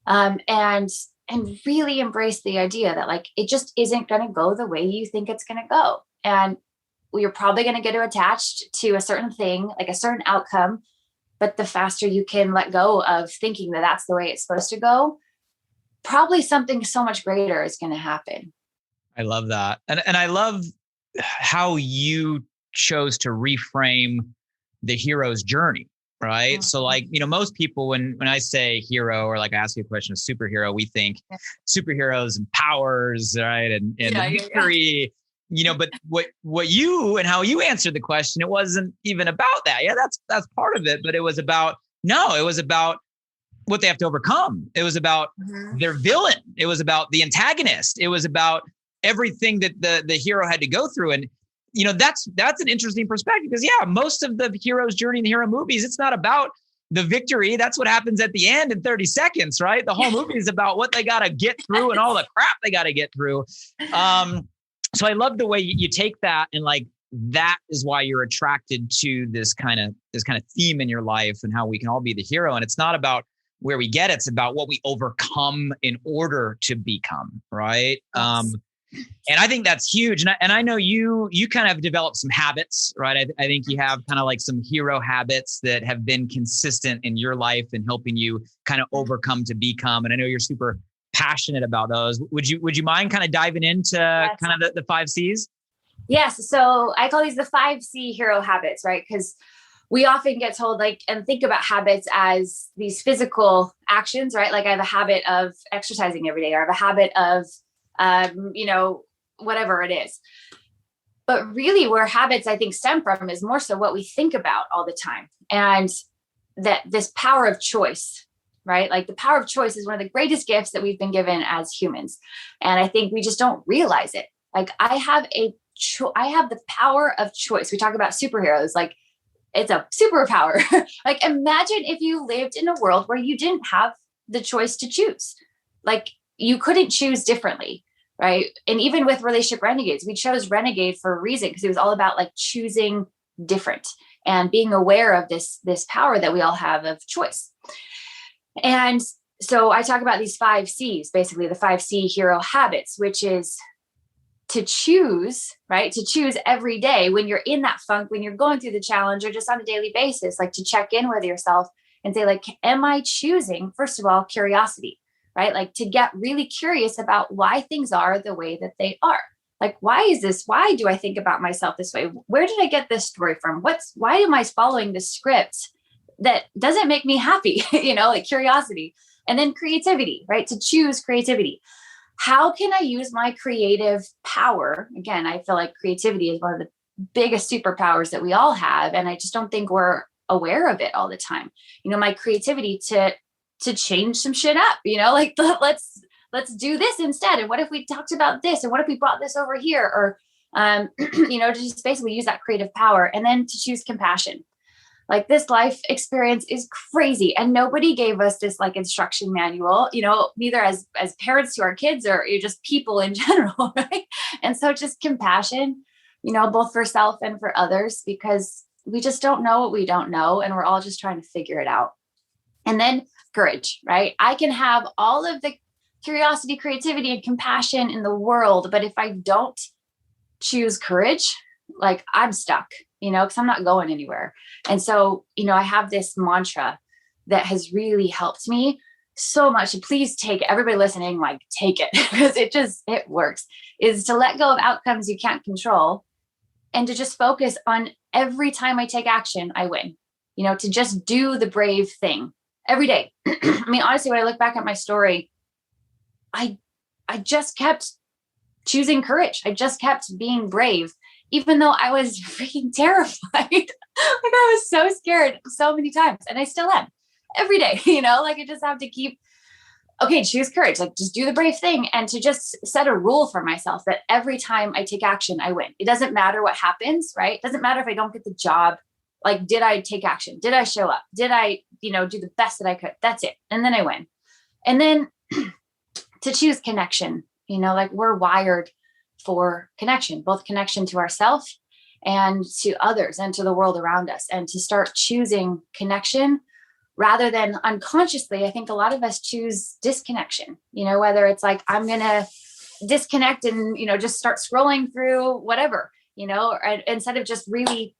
And really embrace the idea that like, it just isn't going to go the way you think it's going to go. And you're probably going to get attached to a certain thing, like a certain outcome, but the faster you can let go of thinking that that's the way it's supposed to go, probably something so much greater is going to happen. I love that. And I love how you chose to reframe the hero's journey, right? Mm-hmm. So like, you know, most people, when I say hero, or like I ask you a question of superhero, we think superheroes and powers, right? And victory, you know, but what you and how you answered the question, it wasn't even about that. Yeah, that's part of it, but it was about what they have to overcome. It was about their villain. It was about the antagonist. It was about everything that the hero had to go through. And, you know, that's an interesting perspective because most of the hero's journey in the hero movies, it's not about the victory. That's what happens at the end in 30 seconds, right? The whole movie is about what they got to get through and all the crap they got to get through. So I love the way you take that, and like, that is why you're attracted to this kind of theme in your life and how we can all be the hero. And it's not about where we get, it's about what we overcome in order to become, right? Yes. And I think that's huge. And I know you kind of developed some habits, right? I think you have kind of like some hero habits that have been consistent in your life and helping you kind of overcome to become. And I know you're super passionate about those. Would you mind kind of diving into kind of the 5 C's? Yes. So I call these the 5C hero habits, right? Because we often get told and think about habits as these physical actions, right? Like I have a habit of exercising every day, or I have a habit of, whatever it is. But really where habits I think stem from is more so what we think about all the time. And that this power of choice, right? Like the power of choice is one of the greatest gifts that we've been given as humans. And I think we just don't realize it. Like I have the power of choice. We talk about superheroes, like it's a superpower. Like imagine if you lived in a world where you didn't have the choice to choose. Like you couldn't choose differently, right? And even with Relationship Renegades, we chose Renegade for a reason, because it was all about like choosing different and being aware of this power that we all have of choice. And so I talk about these 5 C's, basically the 5C hero habits, which is to choose, right? To choose every day when you're in that funk, when you're going through the challenge, or just on a daily basis, like to check in with yourself and say like, am I choosing, first of all, curiosity, right? Like to get really curious about why things are the way that they are. Like, why is this? Why do I think about myself this way? Where did I get this story from? Why am I following this script that doesn't make me happy? Like curiosity. And then creativity, right? To choose creativity. How can I use my creative power? Again, I feel like creativity is one of the biggest superpowers that we all have. And I just don't think we're aware of it all the time. My creativity to change some shit up, like let's do this instead. And what if we talked about this? And what if we brought this over here? Or, to just basically use that creative power. And then to choose compassion. Like this life experience is crazy, and nobody gave us this like instruction manual, neither as parents to our kids or just people in general, right? And so just compassion, both for self and for others, because we just don't know what we don't know, and we're all just trying to figure it out. And then courage, right? I can have all of the curiosity, creativity, and compassion in the world, but if I don't choose courage, like I'm stuck, because I'm not going anywhere. And so, I have this mantra that has really helped me so much. And please everybody listening, like take it, because it works, is to let go of outcomes you can't control and to just focus on every time I take action, I win, to just do the brave thing every day. I mean, honestly, when I look back at my story, I just kept choosing courage. I just kept being brave, even though I was freaking terrified. Like I was so scared so many times, and I still am every day, like I just have to choose courage, like just do the brave thing, and to just set a rule for myself that every time I take action, I win. It doesn't matter what happens, right? It doesn't matter if I don't get the job. Like, did I take action? Did I show up? Did I, do the best that I could? That's it. And then I win. And then to choose connection, like we're wired for connection, both connection to ourselves and to others and to the world around us, and to start choosing connection rather than unconsciously. I think a lot of us choose disconnection, whether it's like, I'm going to disconnect and, just start scrolling through whatever, or instead of just really,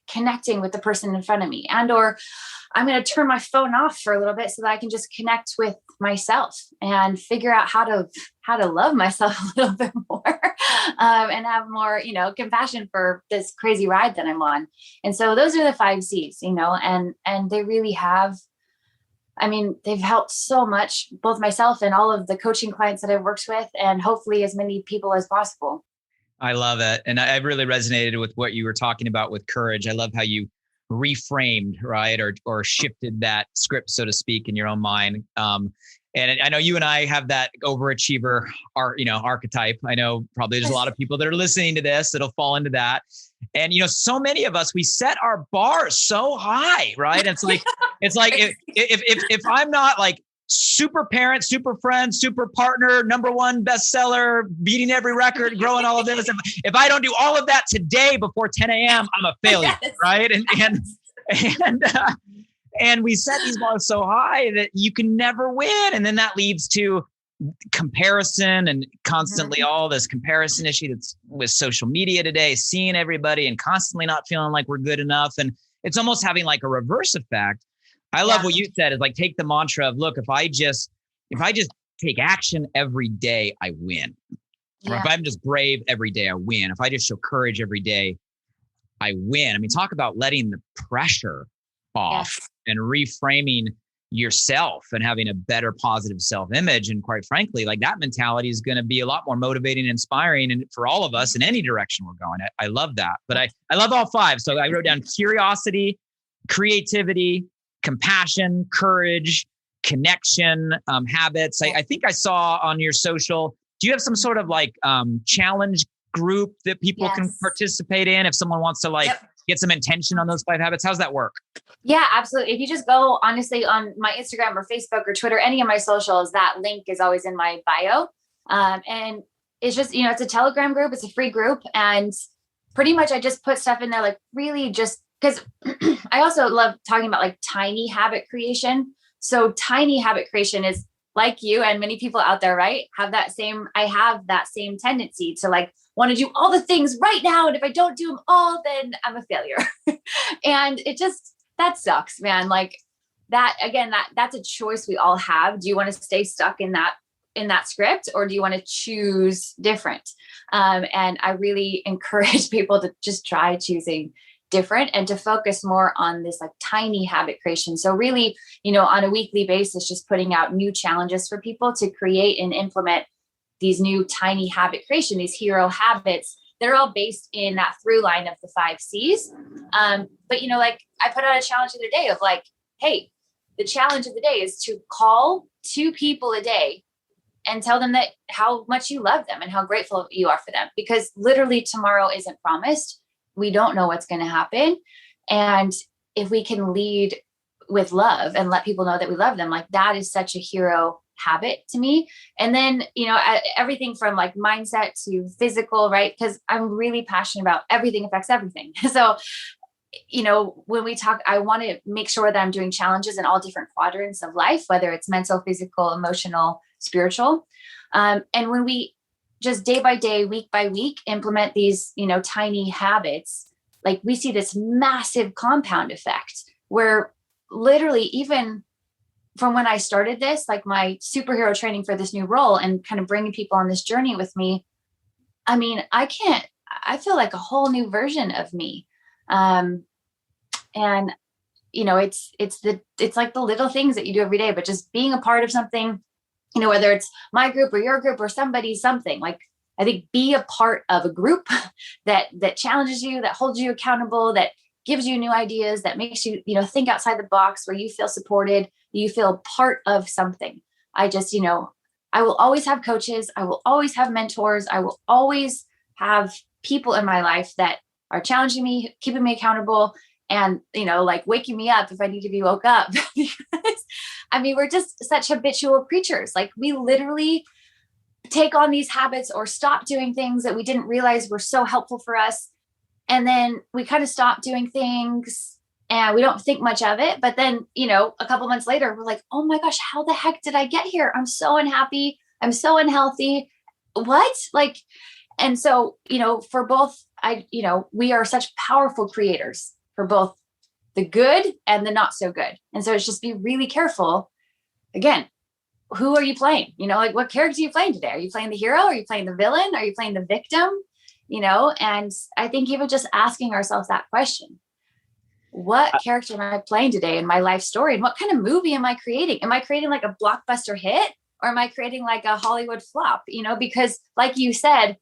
connecting with the person in front of me, or I'm going to turn my phone off for a little bit so that I can just connect with myself and figure out how to love myself a little bit more, and have more, compassion for this crazy ride that I'm on. And so those are the 5 C's, and they really have, they've helped so much, both myself and all of the coaching clients that I've worked with, and hopefully as many people as possible. I love it. And I really resonated with what you were talking about with courage. I love how you reframed, right? Or shifted that script, so to speak, in your own mind. And I know you and I have that overachiever, archetype. I know probably there's a lot of people that are listening to this that'll fall into that. And, so many of us, we set our bars so high, right? And it's like if I'm not like super parent, super friend, super partner, #1 bestseller, beating every record, growing all of this, if I don't do all of that today before 10 a.m., I'm a failure, yes. Right? And we set these bars so high that you can never win. And then that leads to comparison and constantly all this comparison issue that's with social media today, seeing everybody and constantly not feeling like we're good enough. And it's almost having like a reverse effect. I love what you said, is like, take the mantra of, look, if I just take action every day, I win. Yeah. Or if I'm just brave every day, I win. If I just show courage every day, I win. Talk about letting the pressure off and reframing yourself and having a better positive self-image. And quite frankly, like, that mentality is going to be a lot more motivating and inspiring, and for all of us in any direction we're going. I love that. But I love all 5. So I wrote down curiosity, creativity, compassion, courage, connection, habits. I think I saw on your social, do you have some sort of like challenge group that people can participate in if someone wants to get some intention on those 5 habits? How's that work? Yeah, absolutely. If you just go, honestly, on my Instagram or Facebook or Twitter, any of my socials, that link is always in my bio. And it's just, it's a Telegram group. It's a free group. And pretty much I just put stuff in there, like really just because I also love talking about like tiny habit creation. So tiny habit creation is like you and many people out there, right? I have that same tendency to like want to do all the things right now. And if I don't do them all, then I'm a failure. And that sucks, man. Like that, again, that's a choice we all have. Do you want to stay stuck in that script, or do you want to choose different? And I really encourage people to just try choosing different and to focus more on this like tiny habit creation. So really, on a weekly basis, just putting out new challenges for people to create and implement these new tiny habit creation, these hero habits. They're all based in that through line of the 5 C's. But like I put out a challenge the other day of like, hey, the challenge of the day is to call 2 people a day and tell them that how much you love them and how grateful you are for them, because literally tomorrow isn't promised. We don't know what's going to happen. And if we can lead with love and let people know that we love them, like that is such a hero habit to me. And then, everything from like mindset to physical, right? Because I'm really passionate about everything affects everything. So, when we talk, I want to make sure that I'm doing challenges in all different quadrants of life, whether it's mental, physical, emotional, spiritual. And when we just day by day, week by week, implement these, tiny habits, like we see this massive compound effect where literally even from when I started this, like my superhero training for this new role and kind of bringing people on this journey with me, I feel like a whole new version of me. And it's like the little things that you do every day, but just being a part of something, whether it's my group or your group or something, like I think be a part of a group that challenges you, that holds you accountable, that gives you new ideas, that makes you, think outside the box, where you feel supported, you feel part of something. I just, I will always have coaches. I will always have mentors. I will always have people in my life that are challenging me, keeping me accountable, and, like waking me up if I need to be woke up. Because, I mean, we're just such habitual creatures. Like we literally take on these habits or stop doing things that we didn't realize were so helpful for us. And then we kind of stop doing things and we don't think much of it. But then, a couple months later, we're like, oh my gosh, how the heck did I get here? I'm so unhappy. I'm so unhealthy. What? Like, and so, for both, we are such powerful creators for both the good and the not so good. And so it's just be really careful. Again, who are you playing? Like what character are you playing today? Are you playing the hero? Are you playing the villain? Are you playing the victim? And I think even just asking ourselves that question, what character am I playing today in my life story? And what kind of movie am I creating? Am I creating like a blockbuster hit, or am I creating like a Hollywood flop? Because like you said,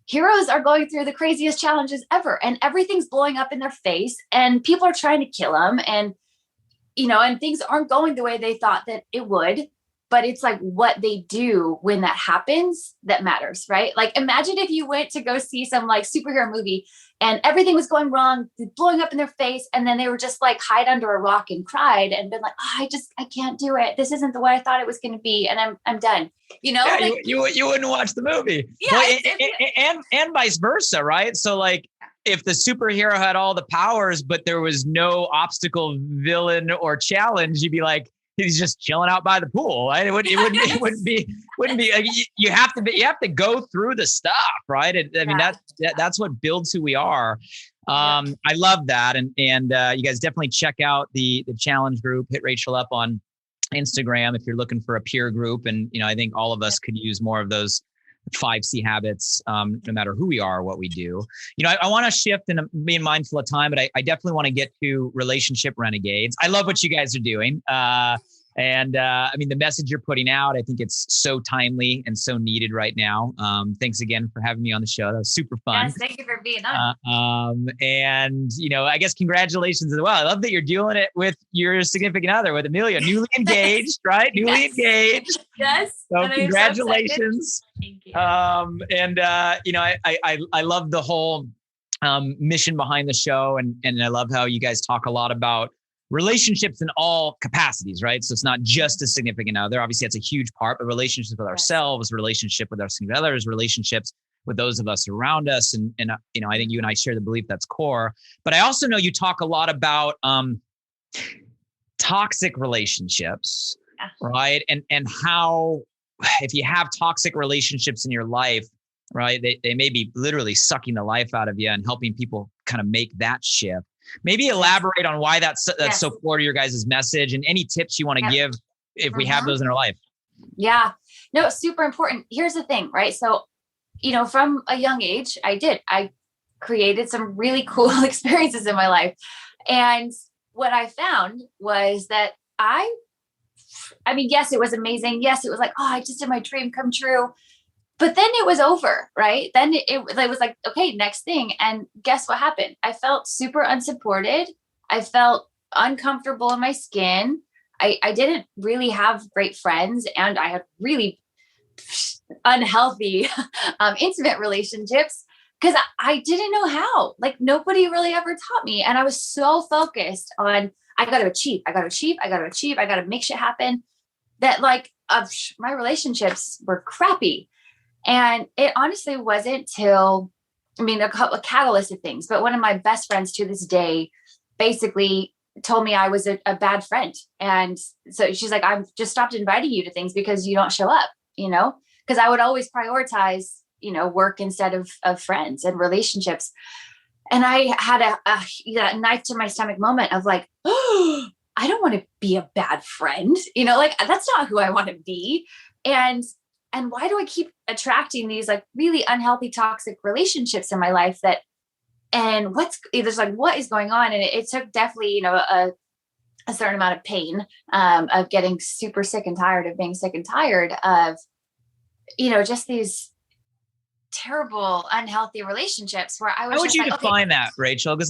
heroes are going through the craziest challenges ever, and everything's blowing up in their face and people are trying to kill them. And and things aren't going the way they thought that it would, but it's like what they do when that happens that matters, right? Like imagine if you went to go see some like superhero movie and everything was going wrong, blowing up in their face, and then they were just like hide under a rock and cried and been like, oh, I can't do it. This isn't the way I thought it was going to be, and I'm done. Yeah, like, you wouldn't watch the movie. Yeah, well, and vice versa, right? So like, if the superhero had all the powers, but there was no obstacle, villain, or challenge, you'd be like, he's just chilling out by the pool. Right? It wouldn't be. You have to go through the stuff, right? I mean, that's what builds who we are. I love that, and you guys definitely check out the challenge group. Hit Rachel up on Instagram if you're looking for a peer group, and I think all of us could use more of those 5C habits, no matter who we are or what we do. I want to shift and being mindful of time, but I definitely want to get to relationship renegades. I love what you guys are doing. And I mean, the message you're putting out, I think it's so timely and so needed right now. Thanks again for having me on the show. That was super fun. Yes, thank you for being on. And, I guess congratulations as well. I love that you're doing it with your significant other, with Emilio, newly engaged, right? Newly engaged. Yes. So congratulations. Thank you. I love the whole mission behind the show. And I love how you guys talk a lot about relationships in all capacities, right? So it's not just a significant other. Obviously, that's a huge part, but relationships with ourselves, relationship with our significant others, relationships with those of us around us. And I think you and I share the belief that's core. But I also know you talk a lot about toxic relationships, right? And how if you have toxic relationships in your life, right, they may be literally sucking the life out of you and helping people kind of make that shift. Maybe elaborate on why that's so core to your guys' message, and any tips you want to give if we have those in our life. Yeah, no, it's super important. Here's the thing, right? So, from a young age, I created some really cool experiences in my life. And what I found was that I mean, yes, it was amazing. Yes, it was like, oh, I just did my dream come true. But then it was over, right? Then it was like, okay, next thing. And guess what happened? I felt super unsupported. I felt uncomfortable in my skin. I didn't really have great friends, and I had really unhealthy, intimate relationships because I didn't know how. Like nobody really ever taught me. And I was so focused on, I got to achieve, I got to make shit happen, that like my relationships were crappy. And it honestly wasn't till, a couple of catalyst of things, but one of my best friends to this day basically told me I was a bad friend. And so she's like, I've just stopped inviting you to things because you don't show up, because I would always prioritize, work instead of friends and relationships. And I had a knife to my stomach moment of like, oh, I don't want to be a bad friend, like that's not who I want to be. And why do I keep attracting these like really unhealthy, toxic relationships in my life and what is going on? And it took definitely, a certain amount of pain, of getting super sick and tired of being sick and tired of, just these terrible, unhealthy relationships where I was. How would you define that, Rachel? Because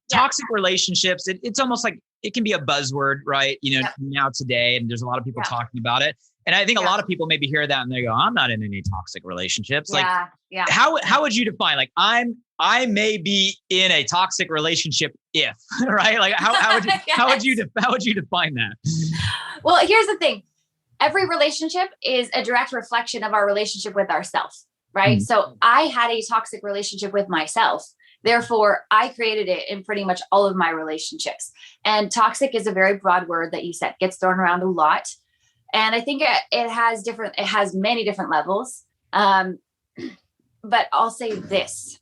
toxic relationships, it's almost like it can be a buzzword, right? Now today, and there's a lot of people talking about it. And I think a lot of people maybe hear that and they go, I'm not in any toxic relationships. How would you define, like, I'm I may be in a toxic relationship if, right? Like how would you, Yes. how would you define that? Well, here's the thing. Every relationship is a direct reflection of our relationship with ourselves, right? So I had a toxic relationship with myself. Therefore, I created it in pretty much all of my relationships. And toxic is a very broad word that you said gets thrown around a lot. And I think it has many different levels. But I'll say this.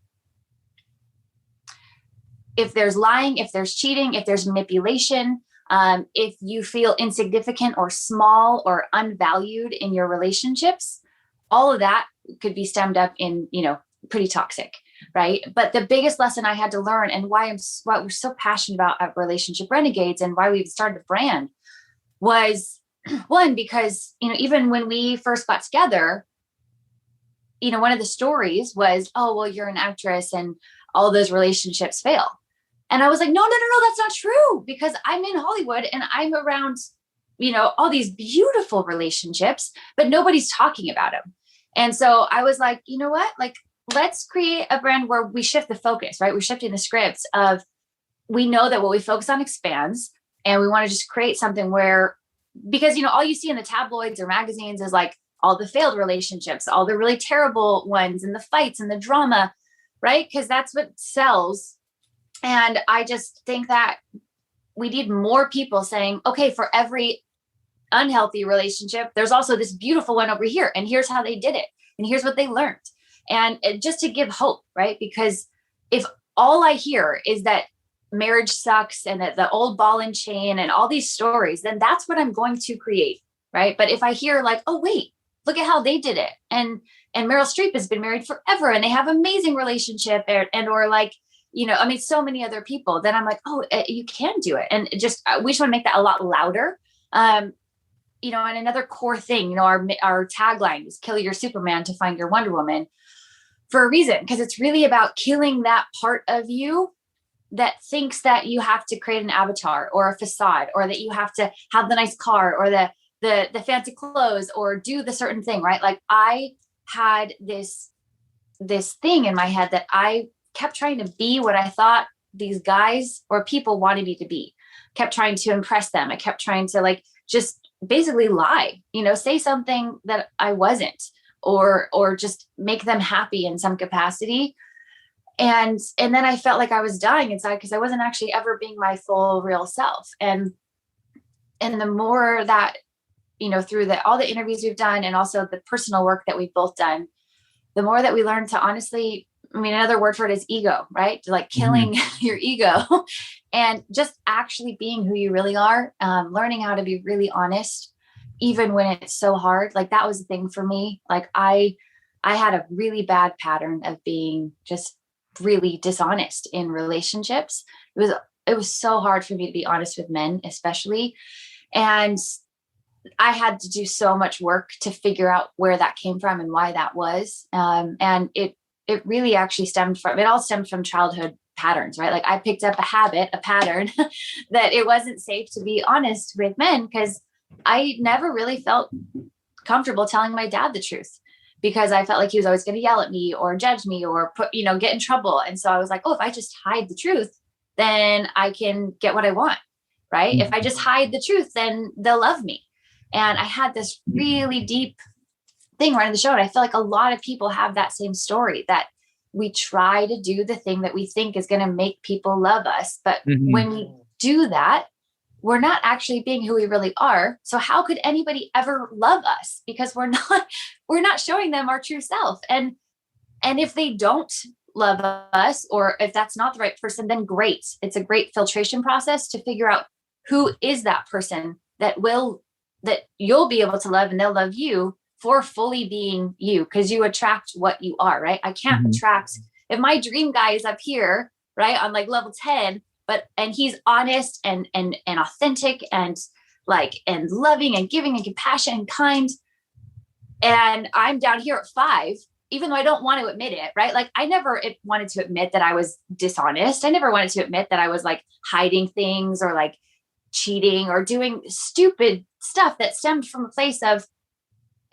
If there's lying, if there's cheating, if there's manipulation, if you feel insignificant or small or unvalued in your relationships, all of that could be stemmed up in, pretty toxic, right? But the biggest lesson I had to learn, and why we're so passionate about at Relationship Renegades and why we've started a brand, was one, because, even when we first got together, one of the stories was, oh, well, you're an actress and all those relationships fail. And I was like, no, that's not true, because I'm in Hollywood and I'm around, all these beautiful relationships, but nobody's talking about them. And so I was like, you know what? Like, let's create a brand where we shift the focus, right? We're shifting the scripts of, we know that what we focus on expands, and we want to just create something where, because, all you see in the tabloids or magazines is like all the failed relationships, all the really terrible ones, and the fights and the drama, right? Because that's what sells. And I just think that we need more people saying, okay, for every unhealthy relationship, there's also this beautiful one over here. And here's how they did it. And here's what they learned. And just to give hope, right? Because if all I hear is that marriage sucks and that the old ball and chain and all these stories, then that's what I'm going to create, right? But if I hear like, oh, wait, look at how they did it. And Meryl Streep has been married forever and they have amazing relationship or like, so many other people, then I'm like, oh, you can do it. And we just want to make that a lot louder. And another core thing, our tagline is kill your Superman to find your Wonder Woman, for a reason, because it's really about killing that part of you that thinks that you have to create an avatar or a facade, or that you have to have the nice car or the fancy clothes or do the certain thing, right? Like I had this thing in my head that I kept trying to be what I thought these guys or people wanted me to be, kept trying to impress them. I kept trying to like, just basically lie, say something that I wasn't, or just make them happy in some capacity. And then I felt like I was dying inside because I wasn't actually ever being my full real self. And the more that, through all the interviews we've done and also the personal work that we've both done, the more that we learn to honestly, another word for it is ego, right? Like killing your ego and just actually being who you really are, learning how to be really honest, even when it's so hard. Like that was the thing for me. Like I had a really bad pattern of being just really dishonest in relationships. It was so hard for me to be honest with men, especially. And I had to do so much work to figure out where that came from and why that was. And it really actually all stemmed from childhood patterns, right? Like I picked up a pattern that it wasn't safe to be honest with men, because I never really felt comfortable telling my dad the truth, because I felt like he was always going to yell at me or judge me or get in trouble. And so I was like, oh, if I just hide the truth, then I can get what I want, right? If I just hide the truth, then they'll love me. And I had this really deep thing running the show. And I feel like a lot of people have that same story, that we try to do the thing that we think is going to make people love us. But when we do that, we're not actually being who we really are. So how could anybody ever love us? Because we're not showing them our true self. And if they don't love us, or if that's not the right person, then great. It's a great filtration process to figure out who is that person that you'll be able to love, and they'll love you for fully being you, because you attract what you are, right? I can't attract, if my dream guy is up here, right, on like level 10, and he's honest and authentic and loving and giving and compassionate and kind, and I'm down here at 5, even though I don't want to admit it, right? Like I never wanted to admit that I was dishonest. I never wanted to admit that I was like hiding things or like cheating or doing stupid stuff that stemmed from a place of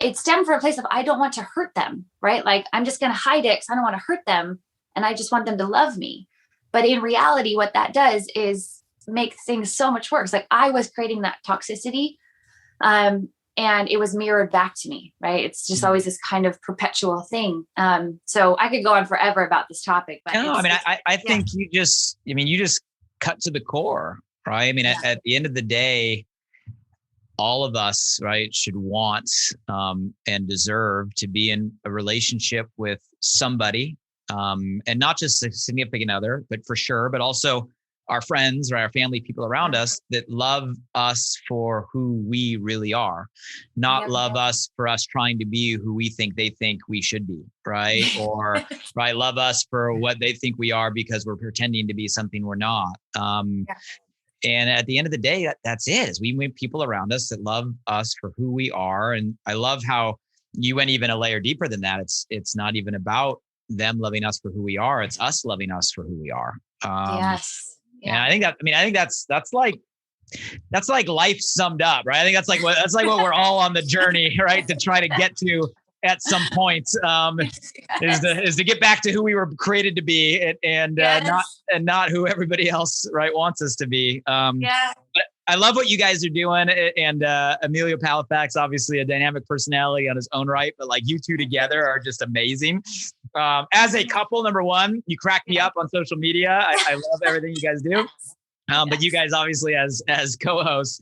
I don't want to hurt them, right? Like I'm just going to hide it because I don't want to hurt them. and I just want them to love me. But in reality, what that does is make things so much worse. Like I was creating that toxicity, and it was mirrored back to me, right? It's just always this kind of perpetual thing. So I could go on forever about this topic, but no, I think you just cut to the core, right? I mean, at the end of the day, all of us, right, should want and deserve to be in a relationship with somebody, and not just a significant other, but for sure, but also our friends, right, our family, people around us that love us for who we really are, not love us for us trying to be who we think they think we should be, right? Or right, love us for what they think we are because we're pretending to be something we're not. And at the end of the day, that's it. Is we need people around us that love us for who we are. And I love how you went even a layer deeper than that. It's not even about them loving us for who we are. It's us loving us for who we are. And I think that's like life summed up, right? I think that's like what we're all on the journey, right? To try to get to at some point, is to get back to who we were created to be, and not who everybody else, right, wants us to be. But I love what you guys are doing, and Emilio Palafox, obviously a dynamic personality on his own right, but like you two together are just amazing. As a couple, number one, you crack me up on social media. I love everything you guys do. But you guys obviously as co-hosts,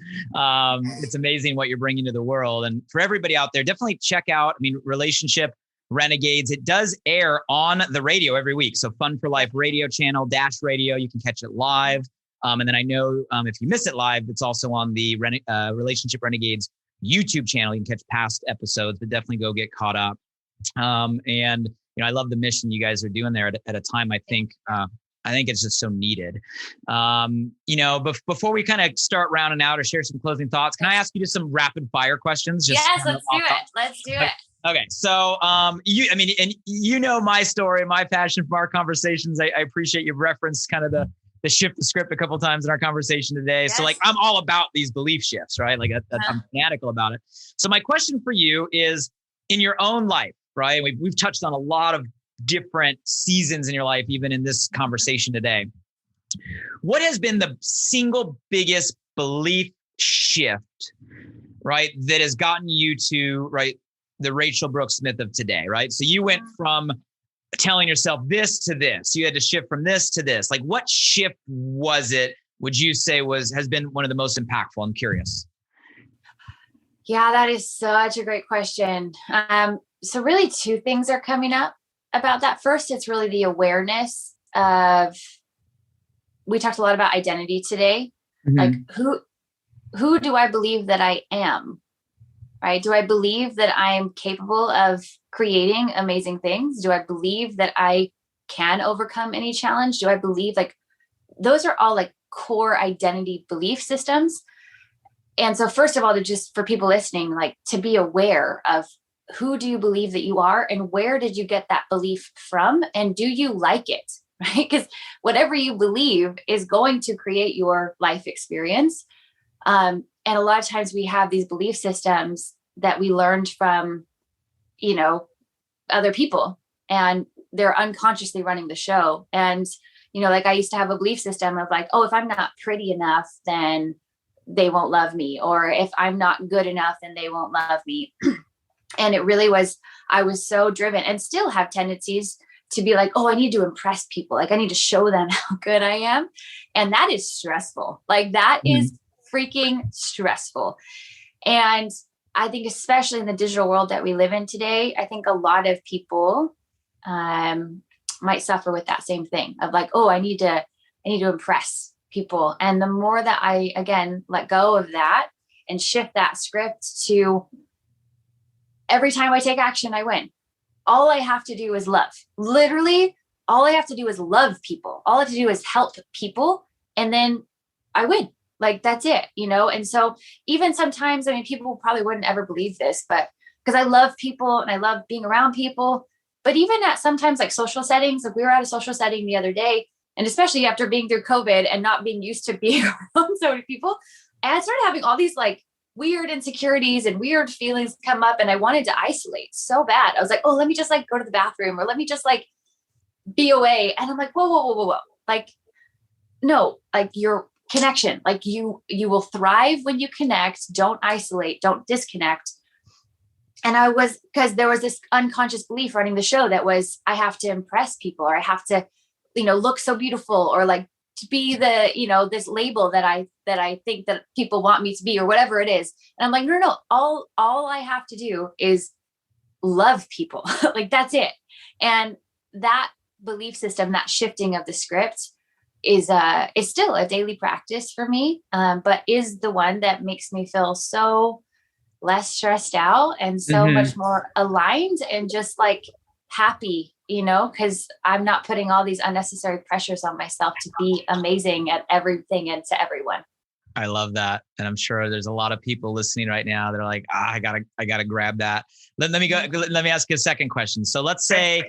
it's amazing what you're bringing to the world. And for everybody out there, definitely check out, Relationship Renegades. It does air on the radio every week. So Fun for Life radio channel, Dash Radio, you can catch it live. And then I know if you miss it live, it's also on the Relationship Renegades YouTube channel. You can catch past episodes, but definitely go get caught up. And I love the mission you guys are doing there at a time. I think it's just so needed. Before we kind of start rounding out or share some closing thoughts, can I ask you just some rapid fire questions? Yes, let's do it. Let's do it. Okay. So, you know my story, my passion from our conversations. I appreciate you've referenced kind of the shift the script a couple of times in our conversation today. Yes. So like, I'm all about these belief shifts, right? Like I'm fanatical about it. So my question for you is, in your own life, right? We've touched on a lot of different seasons in your life, even in this conversation today. What has been the single biggest belief shift, right, that has gotten you to, right, the Rachele Brook Smith of today, right? So you went from telling yourself this to this. You had to shift from this to this. Like, what shift was it, would you say has been one of the most impactful? I'm curious. Yeah, that is such a great question. So really two things are coming up about that. First, it's really the awareness of, we talked a lot about identity today. Mm-hmm. Like who do I believe that I am? Right? Do I believe that I am capable of creating amazing things? Do I believe that I can overcome any challenge? Do I believe, like, those are all like core identity belief systems. And so first of all, just for people listening, like, to be aware of, who do you believe that you are, and where did you get that belief from? And do you like it? Right? Because whatever you believe is going to create your life experience. And a lot of times we have these belief systems that we learned from, other people, and they're unconsciously running the show. And, like, I used to have a belief system of like, oh, if I'm not pretty enough, then they won't love me. Or if I'm not good enough, then they won't love me. And it really was, I was so driven, and still have tendencies to be like, oh, I need to impress people. Like, I need to show them how good I am. And that is stressful. Like, that is freaking stressful. And I think, especially in the digital world that we live in today, I think a lot of people might suffer with that same thing of like, oh, I need to impress people. And the more that I, again, let go of that and shift that script to, every time I take action, I win. All I have to do is love. Literally, all I have to do is love people. All I have to do is help people. And then I win. Like, that's it, And so even sometimes, people probably wouldn't ever believe this, but because I love people and I love being around people, but even at sometimes like social settings, like we were at a social setting the other day, and especially after being through COVID and not being used to being around so many people, and I started having all these like weird insecurities and weird feelings come up, and I wanted to isolate so bad. I was like, oh, let me just like go to the bathroom, or let me just like BOA. And I'm like, whoa. Like, no, like your connection, like you will thrive when you connect. Don't isolate, don't disconnect. And because there was this unconscious belief running the show that was, I have to impress people, or I have to, look so beautiful, or like to be the, this label that I think that people want me to be, or whatever it is. And I'm like, no. All I have to do is love people. Like, that's it. And that belief system, that shifting of the script is still a daily practice for me, but is the one that makes me feel so less stressed out and so much more aligned and just like happy, because I'm not putting all these unnecessary pressures on myself to be amazing at everything and to everyone. I love that. And I'm sure there's a lot of people listening right now that are like, I gotta grab that. Let me ask you a second question. So let's say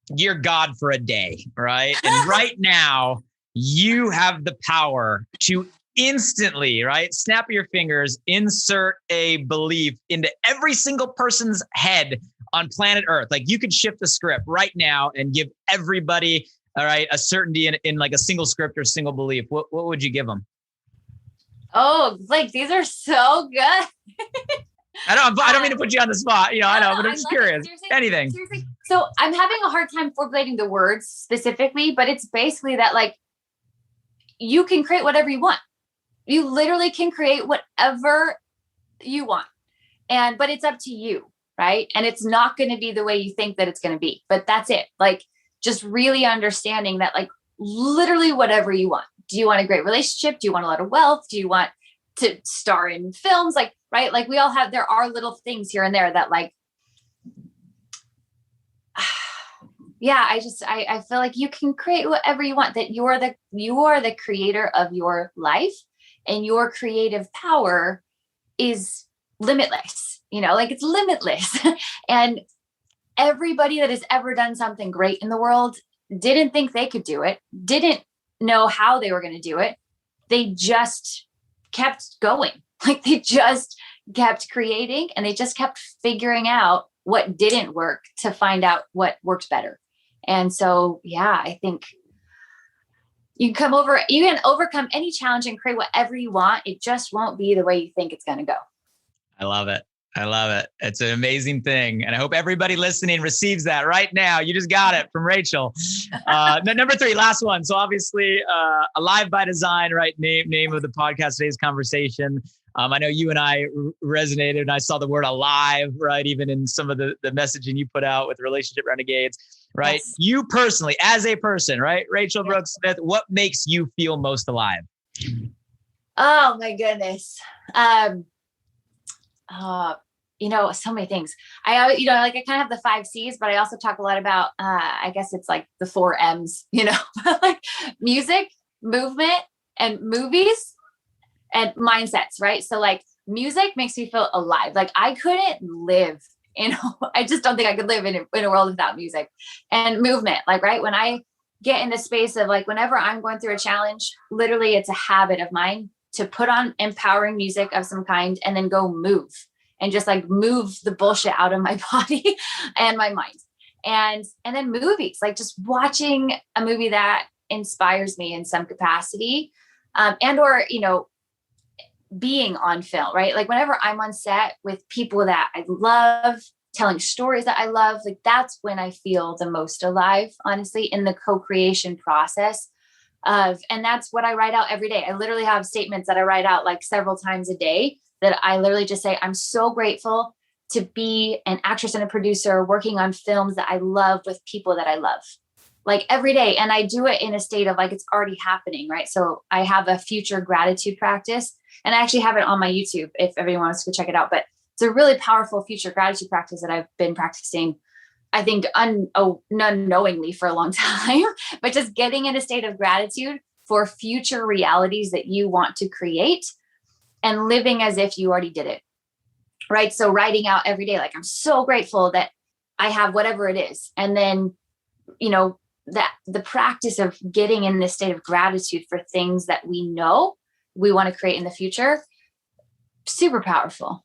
you're God for a day, right? And right now you have the power to instantly, right? Snap your fingers, insert a belief into every single person's head on planet Earth. Like, you could shift the script right now and give everybody, all right, a certainty in like a single script or single belief. What would you give them? Oh, like, these are so good. I don't mean to put you on the spot, I know, but I'm just curious. Anything. Seriously. So I'm having a hard time formulating the words specifically, but it's basically that, like, you can create whatever you want. You literally can create whatever you want. But it's up to you, right? And it's not going to be the way you think that it's going to be, but that's it. Like, just really understanding that, like, literally whatever you want. Do you want a great relationship? Do you want a lot of wealth? Do you want to star in films? Like, right? Like, we all there are little things here and there that, like, yeah, I feel like you can create whatever you want, that you are the creator of your life, and your creative power is limitless, like, it's limitless. And everybody that has ever done something great in the world didn't think they could do it, didn't know how they were going to do it. They just kept going. Like, they just kept creating, and they just kept figuring out what didn't work to find out what worked better. And so, yeah, I think you can overcome any challenge and create whatever you want. It just won't be the way you think it's going to go. I love it. It's an amazing thing. And I hope everybody listening receives that right now. You just got it from Rachel. Number 3, last one. So obviously, Alive by Design, right? Name of the podcast, today's conversation. I know you and I resonated, and I saw the word alive, right? Even in some of the messaging you put out with Relationship Renegades, right? Yes. You personally, as a person, right? Rachele Brook Smith, what makes you feel most alive? Oh my goodness. So many things. I kind of have the 5 C's, but I also talk a lot about, I guess it's like the 4 M's, like music, movement, and movies, and mindsets, right? So, like, music makes me feel alive. Like, I couldn't live, I just don't think I could live in a world without music. And movement, like, right, when I get in the space of, like, whenever I'm going through a challenge, literally it's a habit of mine to put on empowering music of some kind and then go move and just, like, move the bullshit out of my body and my mind. And then movies, like, just watching a movie that inspires me in some capacity, or being on film, right? Like, whenever I'm on set with people that I love, telling stories that I love, like, that's when I feel the most alive, honestly, in the co-creation process and that's what I write out every day. I literally have statements that I write out, like, several times a day, that I literally just say, I'm so grateful to be an actress and a producer working on films that I love with people that I love, like, every day. And I do it in a state of, like, it's already happening, right? So I have a future gratitude practice, and I actually have it on my YouTube if everyone wants to go check it out. But it's a really powerful future gratitude practice that I've been practicing, I think, unknowingly for a long time, but just getting in a state of gratitude for future realities that you want to create and living as if you already did it, right? So writing out every day, like, I'm so grateful that I have whatever it is. And then, that the practice of getting in this state of gratitude for things that we know we want to create in the future, super powerful.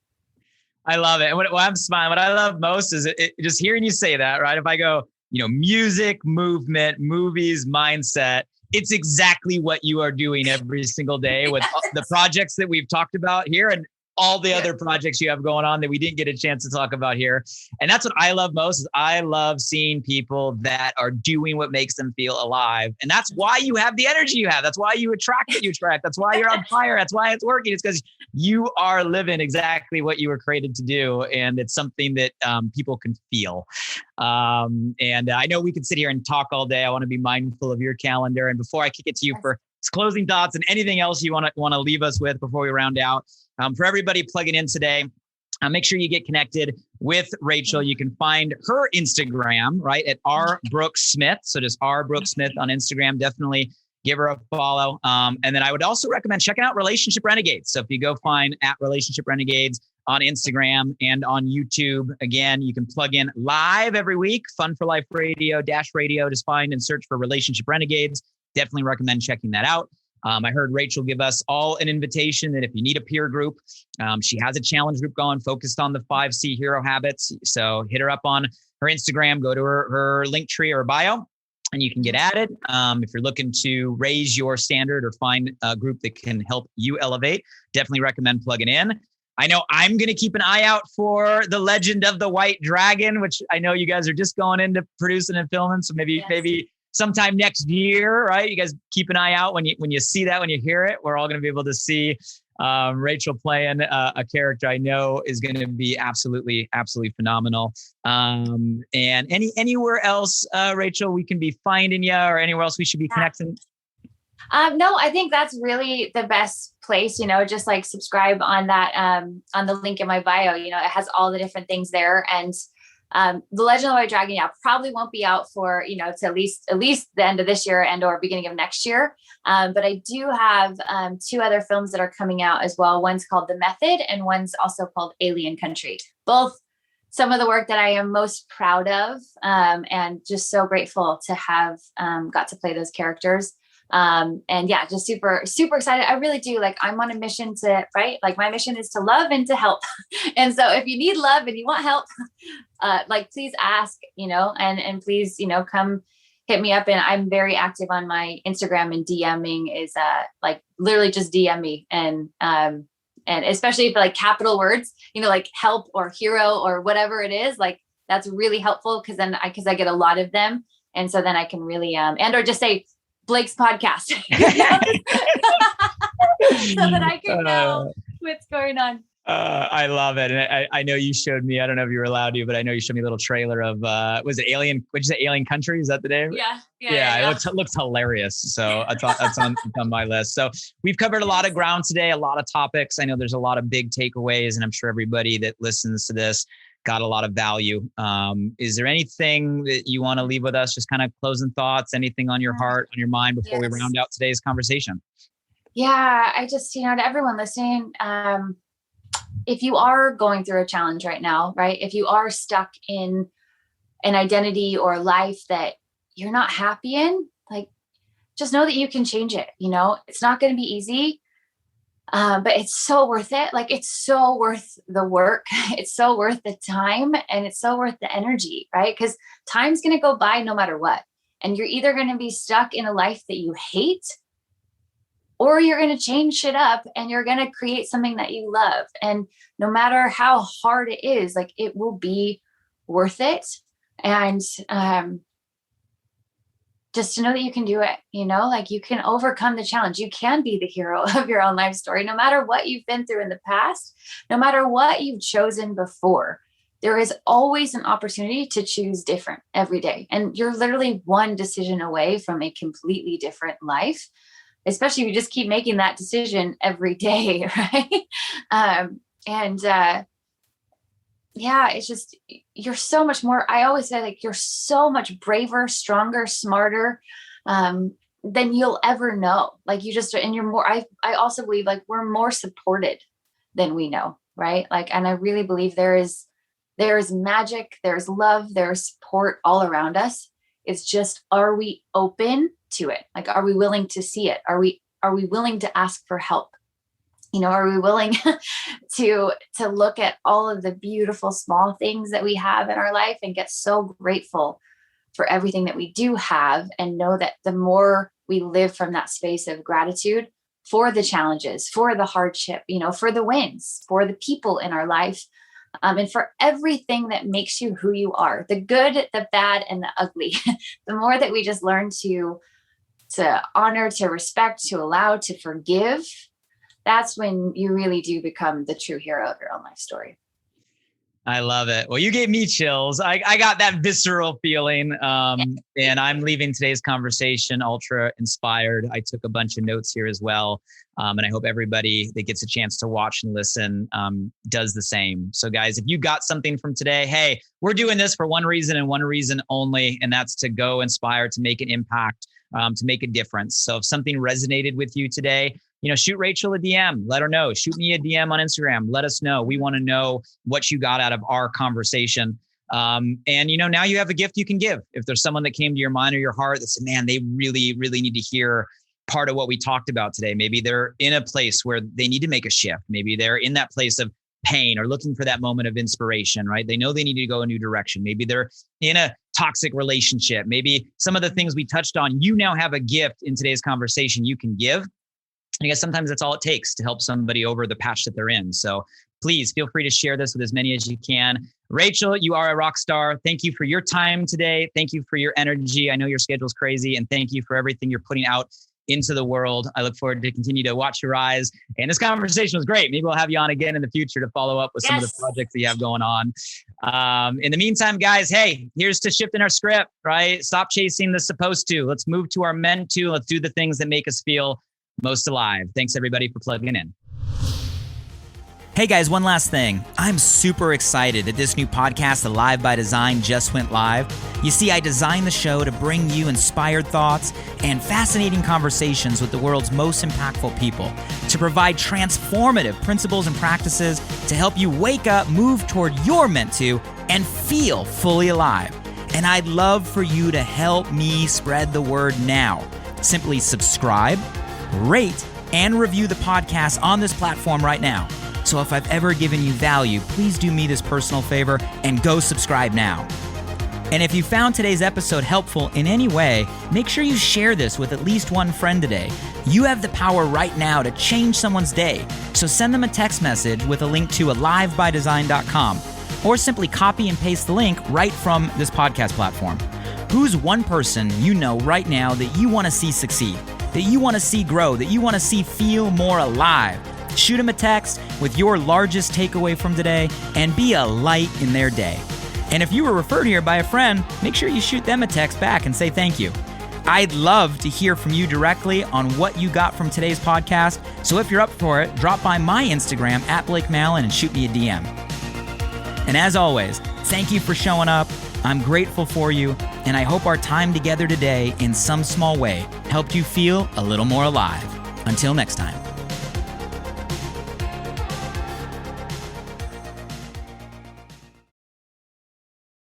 I love it. And when I'm smiling, what I love most is just hearing you say that, right? If I go, music, movement, movies, mindset. It's exactly what you are doing every single day with the projects that we've talked about here and all the other projects you have going on that we didn't get a chance to talk about here. And that's what I love most is I love seeing people that are doing what makes them feel alive. And that's why you have the energy you have. That's why you attract what you attract. That's why you're on fire. That's why it's working. It's because you are living exactly what you were created to do. And it's something that people can feel. And I know we could sit here and talk all day. I want to be mindful of your calendar. And before I kick it to you for closing thoughts and anything else you want to leave us with before we round out, for everybody plugging in today, make sure you get connected with Rachel. You can find her Instagram, right, at R.Brook Smith. So just R.Brook Smith on Instagram. Definitely give her a follow. And then I would also recommend checking out Relationship Renegades. So if you go find at Relationship Renegades on Instagram and on YouTube, again, you can plug in live every week. Fun for Life Radio, Dash Radio. Just find and search for Relationship Renegades. Definitely recommend checking that out. I heard Rachel give us all an invitation that if you need a peer group, she has a challenge group going focused on the 5C hero habits. So hit her up on her Instagram, go to her link tree or bio, and you can get added. If you're looking to raise your standard or find a group that can help you elevate, definitely recommend plugging in. I know I'm going to keep an eye out for The Legend of the White Dragon, which I know you guys are just going into producing and filming. So maybe sometime next year, right? You guys keep an eye out when you see that, when you hear it. We're all going to be able to see Rachel playing a character I know is going to be absolutely phenomenal. And anywhere else, Rachel, we can be finding you, or anywhere else we should be connecting? No, I think that's really the best place, just like subscribe on that, on the link in my bio, it has all the different things there. And The Legend of the White Dragon, probably won't be out for, to at least the end of this year and or beginning of next year. But I do have 2 other films that are coming out as well. One's called The Method and one's also called Alien Country. Both some of the work that I am most proud of, and just so grateful to have got to play those characters. Just super, super excited. I really do. I'm on a mission my mission is to love and to help. And so if you need love and you want help, please ask, and please, come hit me up. And I'm very active on my Instagram, and DMing is, literally just DM me. And especially if capital words, help or hero or whatever it is, that's really helpful. Cause I get a lot of them. And so then I can really, or just say, Blake's podcast so that I can know what's going on. I love it. And I know you showed me, I don't know if you were allowed to, but I know you showed me a little trailer of, was it Alien? What'd you say? Alien Country? Is that the name? Yeah. It looks hilarious. So I thought that's on my list. So we've covered a lot of ground today, a lot of topics. I know there's a lot of big takeaways, and I'm sure everybody that listens to this got a lot of value. Is there anything that you want to leave with us? Just kind of closing thoughts, anything on your heart, on your mind before we round out today's conversation? Yeah, I just, to everyone listening, if you are going through a challenge right now, right? If you are stuck in an identity or life that you're not happy in, just know that you can change it. It's not going to be easy. But it's so worth it. It's so worth the work. It's so worth the time, and it's so worth the energy, right? Because time's going to go by no matter what. And you're either going to be stuck in a life that you hate, or you're going to change shit up and you're going to create something that you love. And no matter how hard it is, it will be worth it. And, just to know that you can do it, you can overcome the challenge. You can be the hero of your own life story, no matter what you've been through in the past, no matter what you've chosen before. There is always an opportunity to choose different every day. And you're literally one decision away from a completely different life, especially if you just keep making that decision every day, right? It's just, you're so much more, I always say you're so much braver, stronger, smarter, than you'll ever know. And you're more, I also believe we're more supported than we know. Right. And I really believe there is magic, there's love, there's support all around us. It's just, are we open to it? Are we willing to see it? Are we willing to ask for help? Are we willing to look at all of the beautiful small things that we have in our life and get so grateful for everything that we do have, and know that the more we live from that space of gratitude for the challenges, for the hardship, for the wins, for the people in our life, and for everything that makes you who you are, the good, the bad, and the ugly, the more that we just learn to honor, to respect, to allow, to forgive, that's when you really do become the true hero of your own life story. I love it. Well, you gave me chills. I got that visceral feeling. And I'm leaving today's conversation ultra inspired. I took a bunch of notes here as well. And I hope everybody that gets a chance to watch and listen does the same. So guys, if you got something from today, hey, we're doing this for one reason and one reason only, and that's to go inspire, to make an impact, to make a difference. So if something resonated with you today, shoot Rachel a DM, let her know. Shoot me a DM on Instagram. Let us know. We want to know what you got out of our conversation. And now you have a gift you can give. If there's someone that came to your mind or your heart that said, man, they really, really need to hear part of what we talked about today. Maybe they're in a place where they need to make a shift. Maybe they're in that place of pain or looking for that moment of inspiration, right? They know they need to go a new direction. Maybe they're in a toxic relationship. Maybe some of the things we touched on, you now have a gift in today's conversation you can give. I guess sometimes that's all it takes to help somebody over the patch that they're in. So please feel free to share this with as many as you can. Rachel, you are a rock star. Thank you for your time today. Thank you for your energy. I know your schedule's crazy, and thank you for everything you're putting out into the world. I look forward to continue to watch your rise. And this conversation was great. Maybe we'll have you on again in the future to follow up with some of the projects that you have going on. In the meantime, guys, hey, here's to shifting our script, right? Stop chasing the supposed to. Let's move to our meant to. Let's do the things that make us feel most alive. Thanks everybody for plugging in. Hey guys, one last thing. I'm super excited that this new podcast, Alive by Design, just went live. You see, I designed the show to bring you inspired thoughts and fascinating conversations with the world's most impactful people, to provide transformative principles and practices to help you wake up, move toward your meant to, and feel fully alive. And I'd love for you to help me spread the word now. Simply subscribe, rate, and review the podcast on this platform right now. So if I've ever given you value, please do me this personal favor and go subscribe now. And if you found today's episode helpful in any way, make sure you share this with at least one friend today. You have the power right now to change someone's day. So send them a text message with a link to alivebydesign.com, or simply copy and paste the link right from this podcast platform. Who's one person you know right now that you want to see succeed, that you want to see grow, that you want to see feel more alive? Shoot them a text with your largest takeaway from today and be a light in their day. And if you were referred here by a friend, make sure you shoot them a text back and say thank you. I'd love to hear from you directly on what you got from today's podcast. So if you're up for it, drop by my Instagram @BlakeMallon and shoot me a DM. And as always, thank you for showing up. I'm grateful for you, and I hope our time together today in some small way helped you feel a little more alive. Until next time.